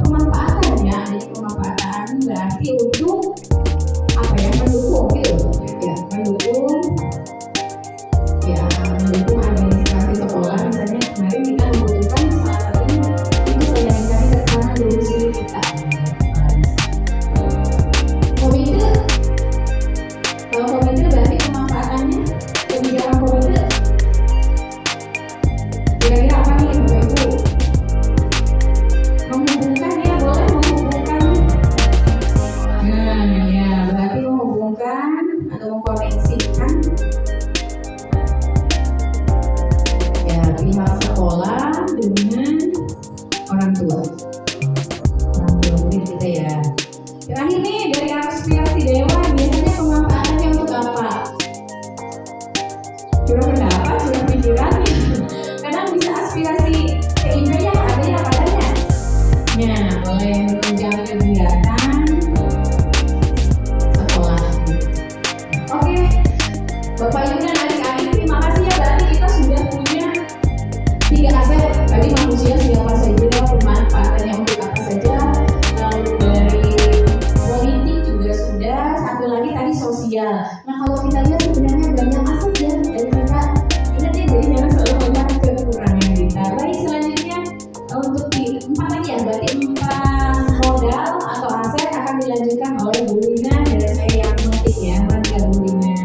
pemanfaatan ya, adanya pemanfaatan berarti untuk apa ya, mendukung gitu ya, mendukung administrasi sekolah. Misalnya kemarin kita membutuhkan salah satunya itu mencari keterangan domisili kita. Komite, kalau komite berarti pemanfaatannya kebijakan komite kira-kira apa nih Bapak Ibu? Menghubungkan ya, boleh menghubungkan. Nah ya, berarti menghubungkan atau mengkoneksikan ya pihak sekolah dengan orang tua murid kita ya. Terakhir nih dari aspirasi dewan, biasanya pemanfaatannya untuk apa? Curah pendapat, curah pikiran ya. Kadang bisa aspirasi keinginan yang ada yang padanya. Ya, boleh menunjang kegiatan sekolah. Oke, Bapak Ibu dan adik-adik, terima kasih ya. Berarti kita sudah punya 3 aspek. Tadi manusia siapa saja, pemanfaatannya untuk apa saja. Lalu dari politik juga sudah. Satu lagi tadi sosial. Nah, kalau kita lihat sebenarnya banyak aspek ya dari kita. Ingat ya, jadi jangan selalu melihat kekurangan kita. Baik, selanjutnya untuk 4 lagi ya. Berarti 4 modal atau aset akan dilanjutkan oleh Bu Lina dan saya yang mengetik ya. Bangga Bu Lina.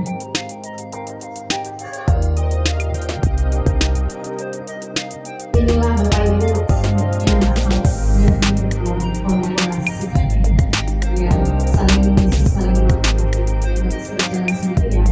Inilah Bapak Ibu yang kolaborasi ya, saling mengisi, saling berjalan sendiri ya,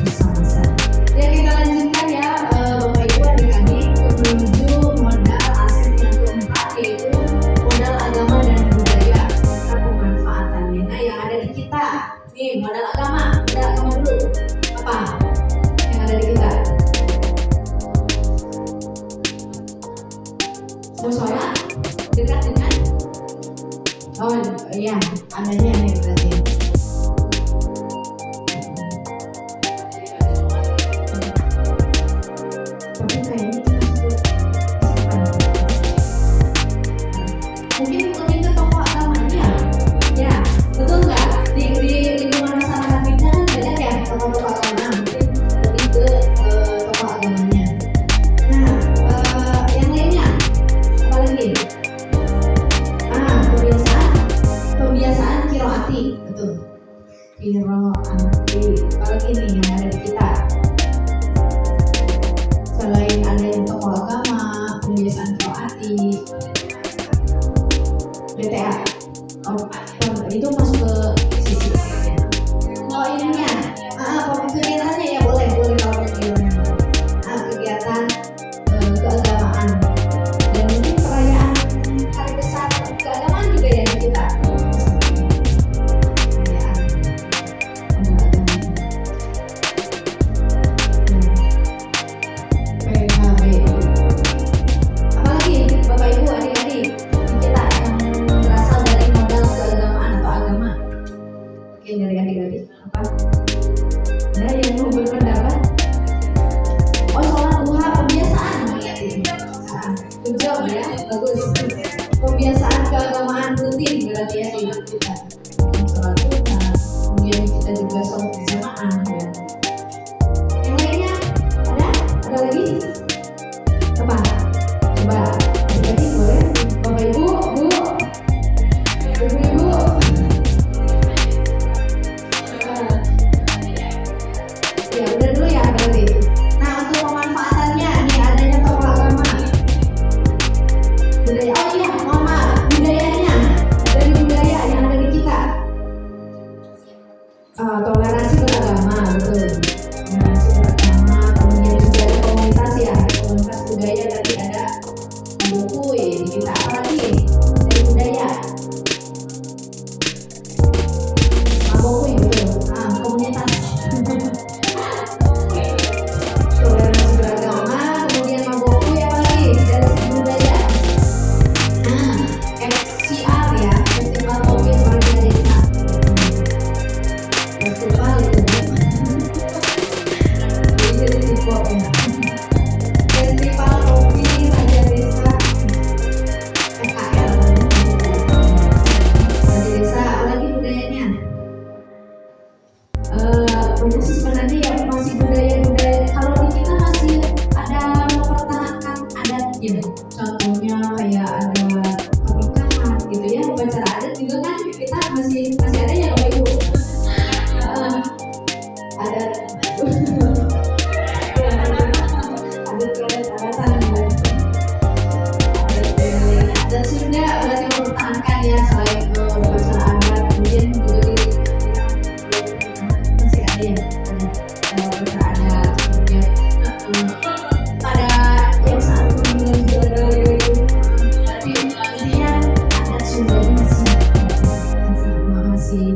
bersama-sama. Ya, kita lanjutkan ya Bapak Ibu adik-adik menuju modal aset yang keempat, yaitu modal agama dan budaya serta pemanfaatannya. Nah, yang ada di kita nih modal agama dulu apa yang ada di kita? Musola dekat dengan iya adanya nih berarti. Tapi kayaknya kita sudah simpan. Mungkin lebih ke tokoh agamanya ya, betul nggak? Di lingkungan masyarakat kita kan banyak ya tokoh-tokoh agama, mungkin lebih ke tokoh agamanya. Nah, yang lainnya apa lagi? Pembiasaan kiroati, betul. Kiroati, apalagi nih yang ada di kita. Selain ada yang tokoh agama, pembiasaan kiroati, BTA, itu masuk ke sisi. Kalau ininya, kegiatannya ya boleh kalau kegiatannya. Kegiatan keagamaan. Dan mungkin perayaan hari besar keagamaan juga ya di kita. Apalagi Bapak Ibu adik-adik kita yang berasal dari modal keagamaan atau agama. Oke, dari adik-adik apa? Ada yang mau berpendapat? Sholat duha pembiasaan jauh ya, bagus. Pembiasaan keagamaan rutin berarti ya hidup kita. Sholat duha, kemudian kita juga sholat berjamaah ya. Yang lainnya ada lagi? Apa? Coba adik-adik boleh, Bapak Ibu, Ibu-ibu. toleransi beragama, betul. Toleransi beragama, kemudian juga ada komunitas ya, komunitas budaya tadi ada buku ya, kita apa lagi dari budaya, buku betul. Komunitas. Toleransi beragama, kemudian Maboku ya apa lagi dari segi budaya. FCR ya, Festival Kopi Warga Desa. Festival itu jadi support ya. Festival Kopi Raja Desa FKR. Raja Desa, apalagi budayanya. Banyak sih sebenarnya ya, masih budaya-budaya. Kalau di kita masih ada mempertahankan adatnya. Contohnya kayak ada pernikahan gitu ya, upacara adat juga kan kita masih ada ya Bapak Ibu. Ada dan sehingga berarti mempertahankan ya selain upacara adat, kemudian juga masih ada ya upacara adat, kemudian pada yang saat ini juga tapi intinya adat Sunda masih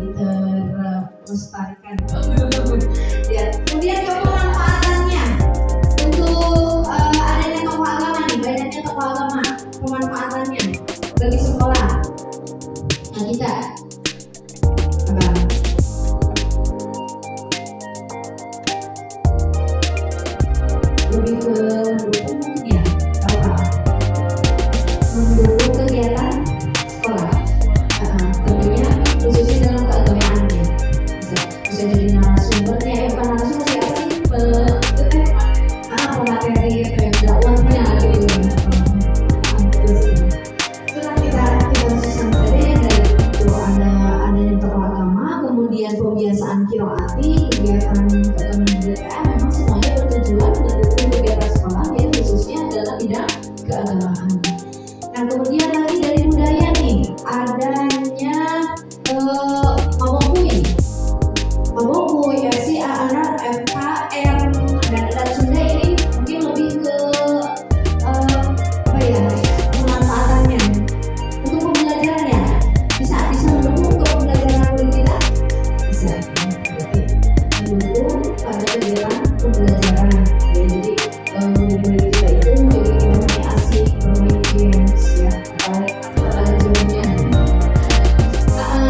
terlestarikan ya. Kemudian pemanfaatannya untuk adanya tokoh agama nih, banyaknya tokoh agama, pemanfaatannya bagi sekolah. Nah kita apa? Lebih ke mendukungnya apa? Mendukung kegiatan sekolah. Tentunya khususnya dalam keagamaan ya. Bisa jadi narasumbernya, bukan narasumber siapa sih? Pemateri dakwahnya gitu. Itulah kita khususkan saja ya, dari itu adanya tokoh agama, kemudian pembiasaan qiraati, kegiatan keagamaan memang semuanya bertujuan mendukung kegiatan sekolah ya, khususnya dalam bidang keagamaan. Nah kemudian lagi dari budaya nih, adanya Mabokui, FCA, anak FKR dan adat Sunda ini mungkin lebih ke apa ya, pemanfaatannya untuk pembelajarannya bisa mendukung untuk pembelajaran murid kita, bisa mendukung pada kegiatan pembelajaran ya. Jadi murid-murid kita itu jadi ilmunya asik, bermain games ya, apalagi zoomnya.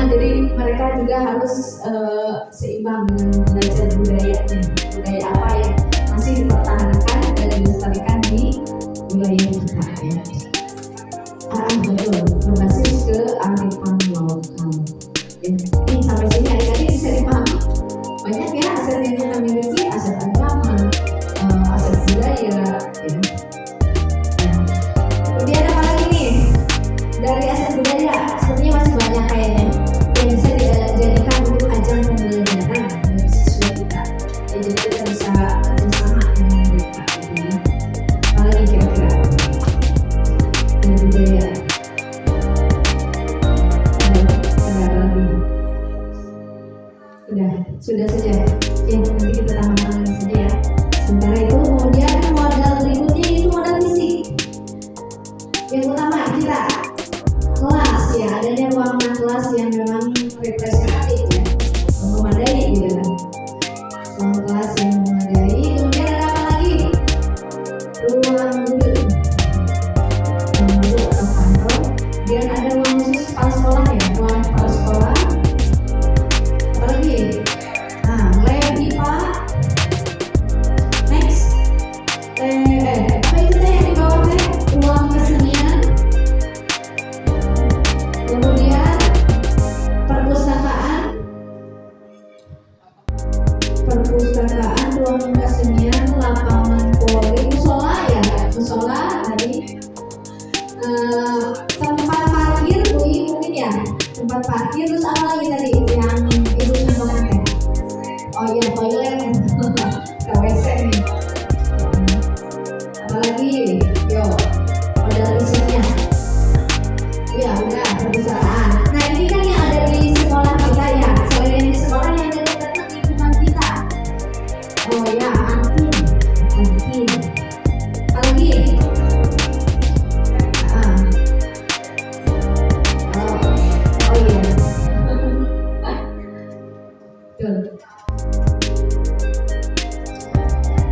Jadi mereka juga harus seimbang dengan belajar budayanya, budaya apa yang masih dipertahankan dan dilestarikan di wilayah kita ya. Betul, berbasis ke arifan lokal ya. Ini sampai sini adik-adik bisa dipahami banyak ya aset yang kita miliki, aset agama, aset budaya ya. Kemudian apa lagi nih dari aset budaya, sepertinya masih banyak kayaknya yang bisa dijadikan untuk ajang pembelajaran bagi siswa kita ya, jadi kita bisa kerjasama dengan mereka gitu ya. Apalagi kira-kira dari budaya ada apa lagi? Sudah saja ya, nanti kita tambahkan lagi saja ya. Sementara itu kemudian modal berikutnya itu modal fisik. Yang utama kita kelas ya, adanya ruangan kelas yang memang representatif ya, memadai gitu kan, ruang kelas yang memadai. Kemudian ada apa lagi? Ruang guru atau kantor. Kemudian ada ruang khusus kepala sekolah ya, ruang kepala sekolah. Apalagi? Lab IPA. Next, apa itu teh yang di bawah teh? Ruang kesenian. Kemudian perpustakaan, ruang kesenian, lapangan voli, musola ya, musola tadi, tempat parkir, mungkin ya, tempat parkir. Terus apa lagi tadi yang ibu contohkan teh? Oh iya, toilet, WC nih. Apalagi, yo, modal risetnya. Ya udah, perpustakaan. Nah ini kan yang ada di sekolah kita ya, selain di sekolah yang ada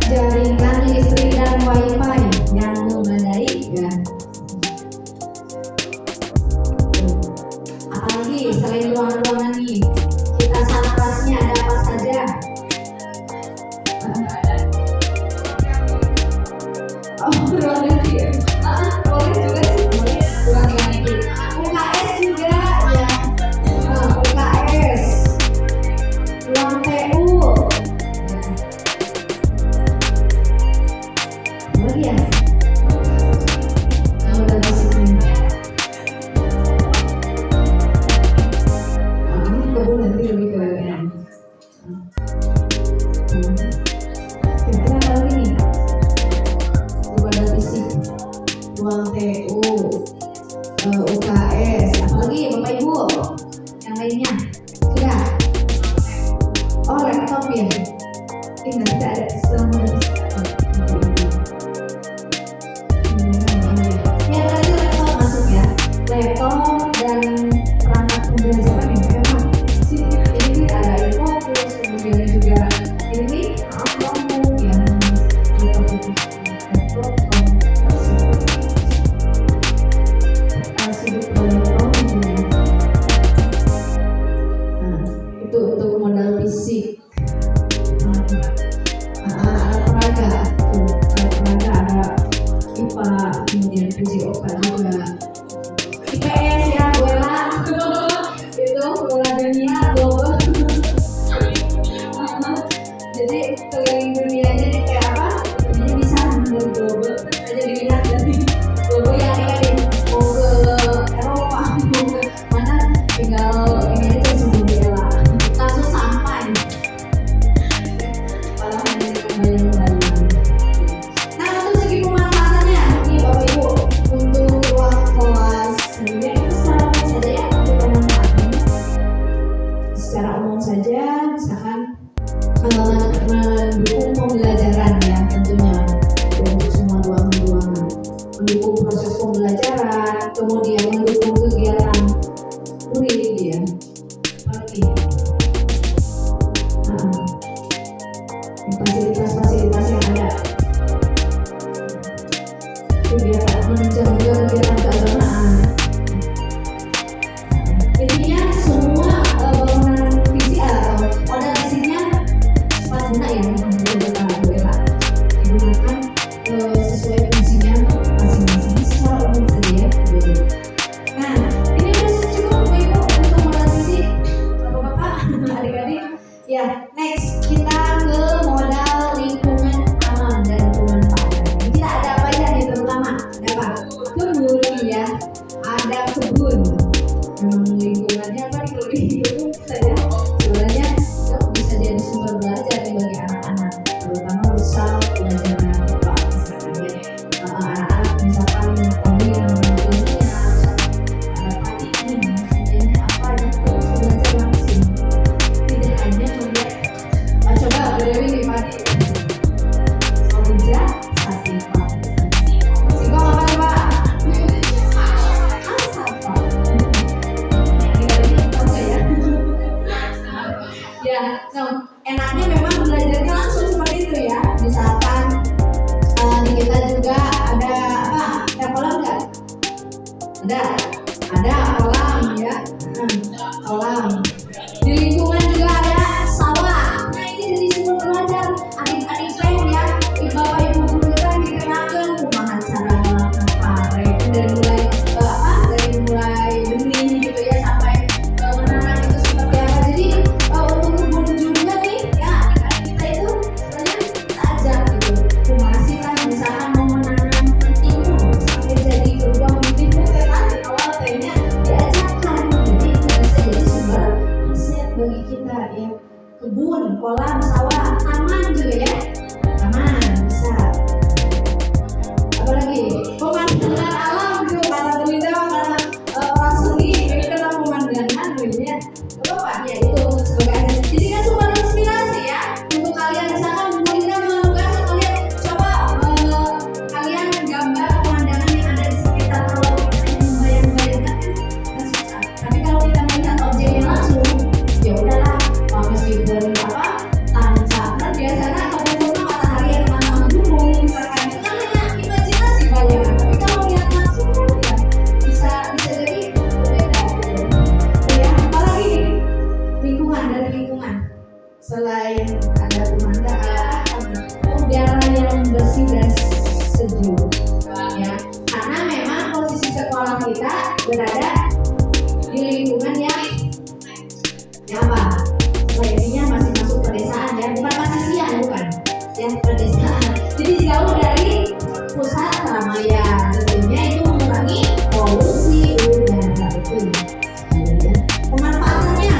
Jaringan listrik dan wifi yang memadai ya. Apalagi selain ruangan-ruangan nih, kita satrasnya ada apa saja? Oh, ruang ganti. Boleh juga sih, boleh ruang ganti. UKS juga ya. UKS, ruang TU. Boleh ya? Yang udah basic nih. Kebun nanti lebih ke kira-kira apa lagi nih? Coba ada fisik, ruang TU, UKS, apalagi Bapak Ibu yang lainnya sudah. Oh, laptop ya. Nanti ada selama ya tadi laptop masuk ya. Laptop dan perangkat pembelajaran yang memang sih ini ada infocus, kemudian juga ini kamu yang itu untuk modal fisik. Alat peraga, ada IPA, kemudian PJOK juga, IPS ya, bola itu bola dunia global. Jadi keliling dunianya ini kayak apa? Ini bisa menurut global aja dilihat dari global ya, adik-adik mau ke Eropa, mau ke mana tinggal ini aja sebelum bela langsung sampai. Malah hanya bayang-bayang. Nah, untuk segi pemanfaatannya nih Bapak Ibu, untuk ruang kelas sebenarnya itu secara umum saja ya, untuk pemanfaatannya secara umum saja, misalkan mendukung pembelajaran ya, tentunya untuk semua ruangan-ruangan, mendukung proses pembelajaran, kemudian mendukung kegiatan kuliah ya. Apalagi fasilitas-fasilitas yang ada itu biar menunjang juga kegiatan keagamaan. Intinya semua bangunan fisik atau modal fisiknya cepat guna ya, boleh digunakan sesuai fungsinya masing-masing secara umum saja ya. Nah, ini udah cukup Bapak Ibu untuk modal fisik, Bapak-bapak, adik-adik. Ya, next kita ke modal lingkungan alam dan pemanfaatan. Kita ada apa aja nih terutama? Ada apa? Kebun ya, ada kebun. Lingkungannya apa nih? Kebun saja. Sebenarnya itu bisa jadi sumber belajar bagi anak-anak, terutama misal pelajaran apa misalkan ya. Anak-anak misalkan pemilihan dunia, ada padi ini, kemudian apa gitu, belajar langsung. Tidak hanya melihat, coba berdiri di padi, solija, sapi, singkong apa Pak? Sapa. Ini tahu nggak ya? Ya, enaknya memang belajarnya langsung seperti itu ya. Misalkan di kita juga ada apa? Ada kolam nggak? Ada kolam ya. Kolam. Di lingkungan juga ada sawah. Nah, ini jadi sumber belajar adik-adik saya ya. Bapak Ibu guru kan dikenakan kumaha cara melakukan pare dari mulai dari mulai benih gitu ya sampai menanam itu seperti apa. Jadi untuk kebun juga nih ya, adik-adik kita itu sebenarnya kita ajak gitu. Kumaha sih kan misalkan mau menanam timun sampai jadi berubah menjadi kan di awal kayaknya diajarkan. Jadi itu bisa jadi sumber aset bagi kita ya. Kebun, kolam, sawah, taman juga ya. Taman bisa. Apalagi pemandangan alam juga kata Belinda, kata orang seni ini kan pemandangan ya. Bapak ya itu sebagai aset. Jadi kan sumber inspirasi ya untuk kalian. Misalkan Belinda mengugas kalian coba kalian gambar pemandangan yang ada di sekitar. Kalau kita membayang-bayangkan kan susah. Tapi kalau kita melihat objeknya langsung, ya udahlah meskipun apa selain ada pemandangan, udara yang bersih dan sejuk, ya. Karena memang posisi sekolah kita berada di lingkungan yang apa? Intinya masih masuk pedesaan ya, bukan masih siang bukan, ya pedesaan. Jadi jauh dari pusat keramaian, tentunya itu mengurangi polusi udara itu. Pemanfaatannya,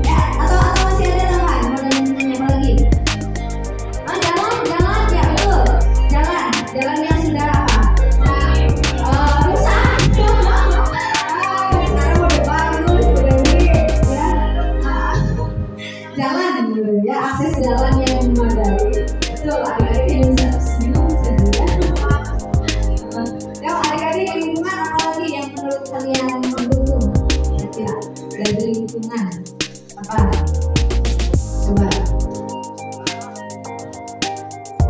ya atau masih ada tambahan? Mau nanya apa lagi? Jalan ya betul, jalan yang sudah apa? Rusak. Sekarang udah bagus, udah ya. Jalan ya, akses jalan yang memadai. Betul, adik-adik yang bisa minum saja. Ya, adik-adik lingkungan apalagi yang menurut kalian mendukung? Kira-kira dari lingkungan apa? Coba.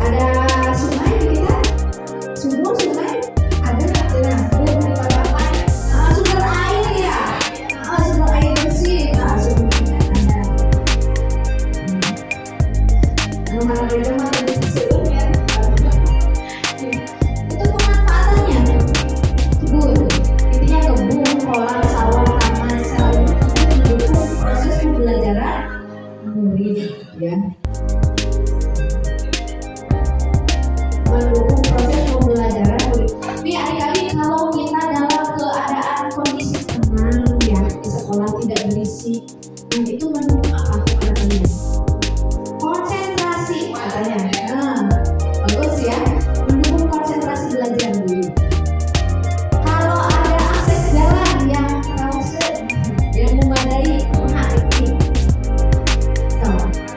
Ada sungai di kita? Sumur sungai? Ada nggak? Sumber air ya? Sumber air bersih. Sumber air ada. Mana beda mana ya? Itu pemanfaatannya kebun, intinya kebun, kolam, sawah, taman, sawah itu mendukung proses pembelajaran murid, ya. Mendukung proses pembelajaran murid. Tapi adik-adik kalau kita dalam keadaan kondisi tenang ya di sekolah tidak berisik, nah itu mendukung apa kepada kalian? Konsentrasi katanya. Bagus ya, mendukung konsentrasi belajar dulu. Kalau ada akses jalan yang yang memadai, menarik nih.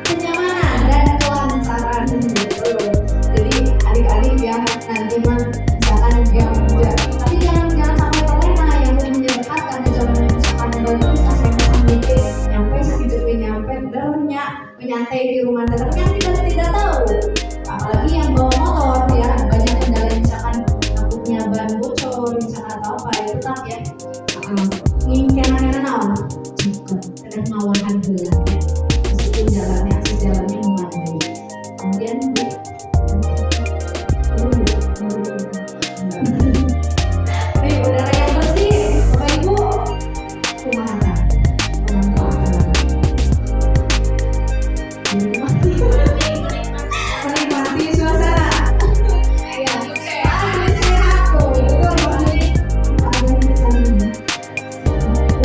Kenyamanan dan kelancaran. Jadi adik-adik ya nanti misalkan yang muda, tapi jangan sampai terlena yang menyebabkan karena zaman misalkan bagus SMS dikit nyampe sedikit nyampe dernya menyantai di rumah tetap yang kita tidak tahu, apalagi yang bawa motor ya banyak kendala misalkan takutnya ban bocor misalkan atau apa ya tetap ya ngingkeran cukup sedang ngawahan gelap ya meskipun jalannya akses jalannya memadai. Kemudian udara yang bersih, Bapak Ibu, pemanfaatan. Menikmati suasana. Ya, sehat tuh, betul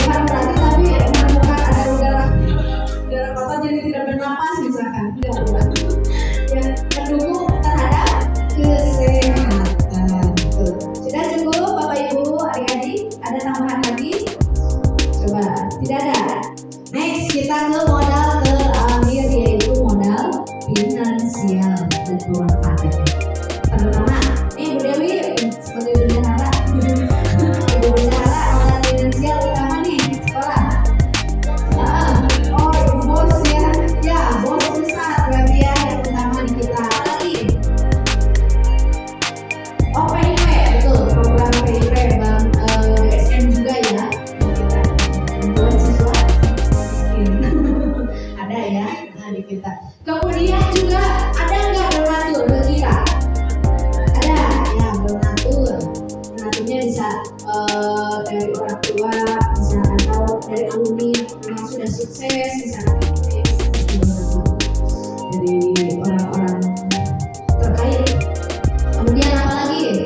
bukan berarti tapi menemukan ada udara kotor jadi tidak bernapas misalkan, tidak bukan. Ya, mendukung terhadap kesehatan. Tuh. Sudah cukup Bapak Ibu, adik-adik, ada tambahan lagi? Coba, tidak ada. Next kita ke modal terakhir yaitu modal finansial dan pemanfaatan. Terutama, Bu Dewi sebagai bendahara, Ibu bendahara modal finansial utama nih sekolah. Bos ya, bos besar berarti ya yang utama di kita lagi. PIP betul, program PIP Bang BSM juga ya. Bantuan siswa miskin ada ya di kita. Kemudian juga ada nggak donatur ke kita? Ada ya donatur. Donaturnya bisa dari orang tua, bisa atau dari alumni yang sudah sukses, misalnya dari orang-orang terkait. Kemudian apa lagi?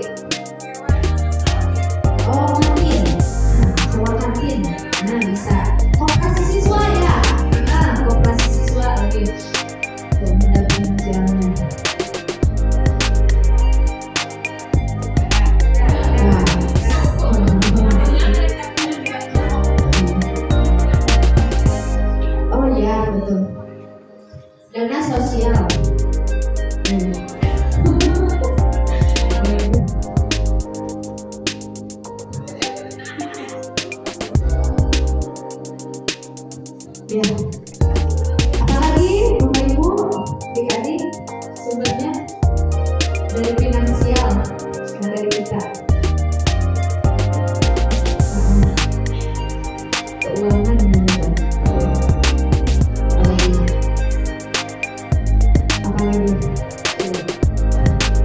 Kantin. Sewa kantin. Nah, bisa. Koperasi siswa ya. Koperasi siswa lagi. Modal finansialnya. Oh ya, betul. Dana sosial. Ya. Apalagi Bapak Ibu, adik-adik, sumbernya dari finansial yang dari kita. Keuangan juga. lagi.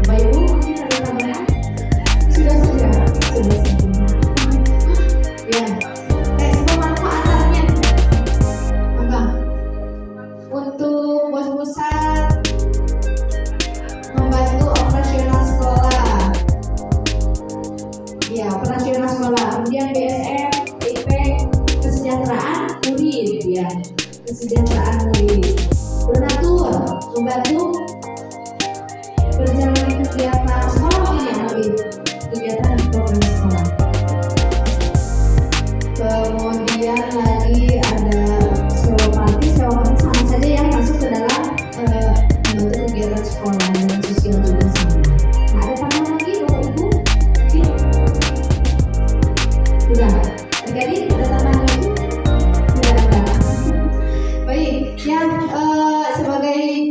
Bapak Ibu mungkin ada tambahan? Sudah. Ya, semua manfaatannya apa? Untuk pusat membantu operasional sekolah. Ya, operasional sekolah. Kemudian BSM, IP, kesejahteraan murid ya. Kesejahteraan murid. Donatur membantu berjalannya kegiatan sekolah ya, lebih kegiatan dan program sekolah. Kemudian lagi ada sewa party sama saja yang masuk ke dalam membantu kegiatan sekolah dan sosial juga sama. Nah, ada tambahan lagi Bapak Ibu? Mungkin? Sudah. Jadi ada tambahan lagi? Tidak ada. Baik, yang sebagai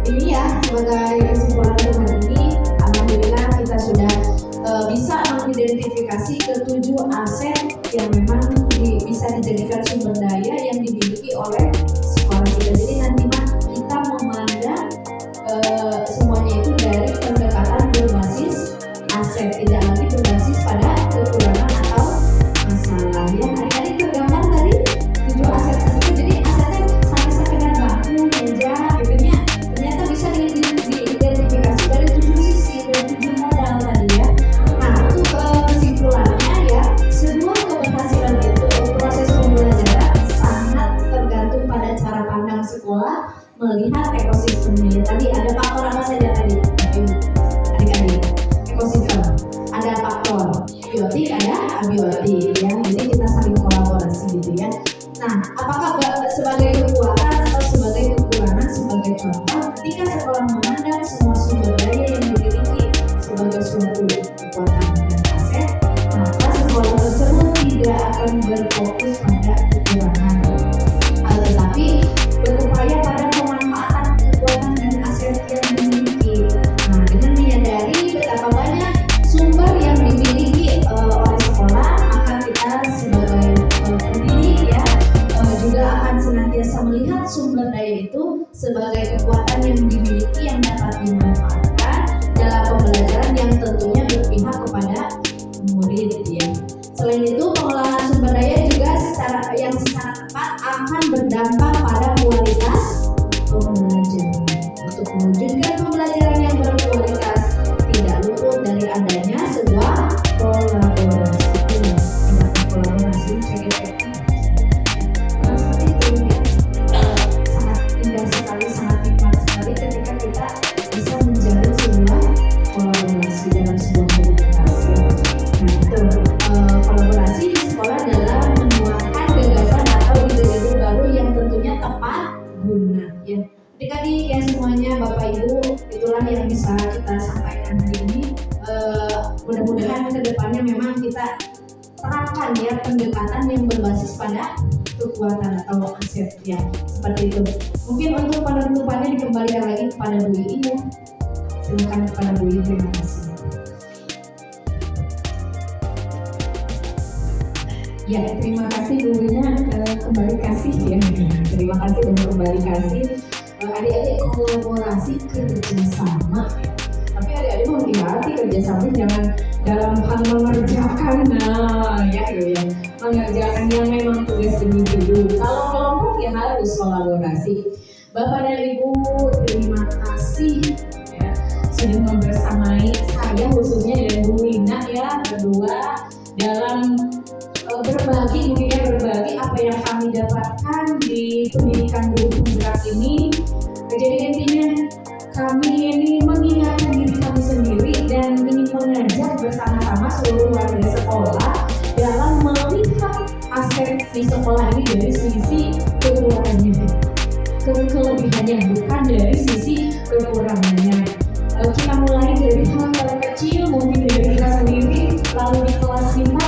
ini ya, sebagai kesimpulan teman ini, alhamdulillah kita sudah bisa mengidentifikasi ketujuh aset yang memang bisa dijadikan sumber daya yang dimiliki oleh sekolah kita. Jadi nanti mah kita memandang semuanya itu dari pendekatan berbasis aset, tidak lagi berbasis pada kekurangan atau masalah. Ya, adik-adik tergambar tadi 7 aset tersebut. Jadi asetnya sampai sekedar bangku, meja, gitu-nya. Ternyata bisa diidentifikasi dari 7 sisi, dari 7 modal tadi ya. Nah, untuk kesimpulannya ya, sebuah keberhasilan itu proses pembelajaran sangat tergantung pada cara pandang sekolah melihat ekosistemnya. Tadi ada faktor apa saja tadi? Adik-adik, ekosistem. Ada faktor biotik, ada abiotik ya. Jadi kita saling kolaborasi gitu ya. Nah, apakah sebagai kekuatan atau sebagai kekurangan? Sebagai contoh, ketika sekolah memandang semua sumber daya yang dimiliki sebagai suatu kekuatan dan aset, maka sekolah tersebut tidak akan berfokus pada kekurangan, tetapi berupaya pada pemanfaatan kekuatan dan aset yang dimiliki. Nah, dengan menyadari betapa banyak sumber yang dimiliki oleh sekolah, maka kita sebagai pendidik ya juga akan senantiasa melihat sumber daya itu sebagai kekuatan yang dimiliki yang dapat dimanfaatkan dalam pembelajaran yang tentunya berpihak kepada murid ya. Selain itu, pengelolaan sumber daya juga secara tepat akan berdampak pada kualitas pembelajaran. Untuk mewujudkan pembelajaran yang berkualitas, tidak luput dari adanya sebuah kolaborasi. Tindakan kolaborasi cek-cek. Seperti itu ya. Sangat indah sekali, sangat nikmat sekali ketika kita bisa menjalin sebuah kolaborasi dalam sebuah komunitas ya. Nah, itu kolaborasi di sekolah dalam menuangkan gagasan atau ide-ide baru yang tentunya tepat guna ya. Adik-adik ya semuanya, Bapak Ibu, itulah yang bisa kita sampaikan hari ini. Mudah-mudahan ke depannya memang kita terapkan ya pendekatan yang berbasis pada kekuatan atau aset ya, seperti itu. Mungkin untuk penutupannya dikembalikan lagi kepada Bu Iin ya. Silakan kepada Bu Iin, terima kasih. Ya, terima kasih Bu Wina, kembali kasih ya. Terima kasih dan kembali kasih. Adik-adik kolaborasi kerjasama. Tapi adik-adik mau hati-hati kerjasama jangan dalam hal mengerjakan, ya, mengerjakan yang memang tugas individu. Kalau kelompok ya harus kolaborasi. Bapak dan Ibu, terima kasih ya sudah membersamai saya khususnya dan Bu Wina ya berdua dalam berbagi apa yang kami dapatkan di pendidikan guru penggerak ini. Jadi intinya kami ini mengingatkan diri kami sendiri dan ingin mengajak bersama-sama seluruh warga sekolah dalam melihat aspek di sekolah ini dari sisi kekurangannya, kelebihannya, bukan dari sisi kekurangannya. Kita mulai dari hal terkecil, mungkin dari kita sendiri, lalu di kelas kita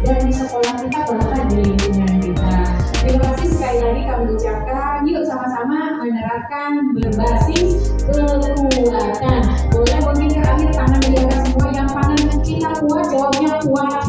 dan di sekolah kita, bahkan di lingkungan kita. Terima kasih sekali lagi kami ucapkan. Yuk sama-sama menerapkan berbasis kekuatan. Boleh mungkin terakhir tangan di atas semua, yang tangan kita kuat, jawabnya kuat.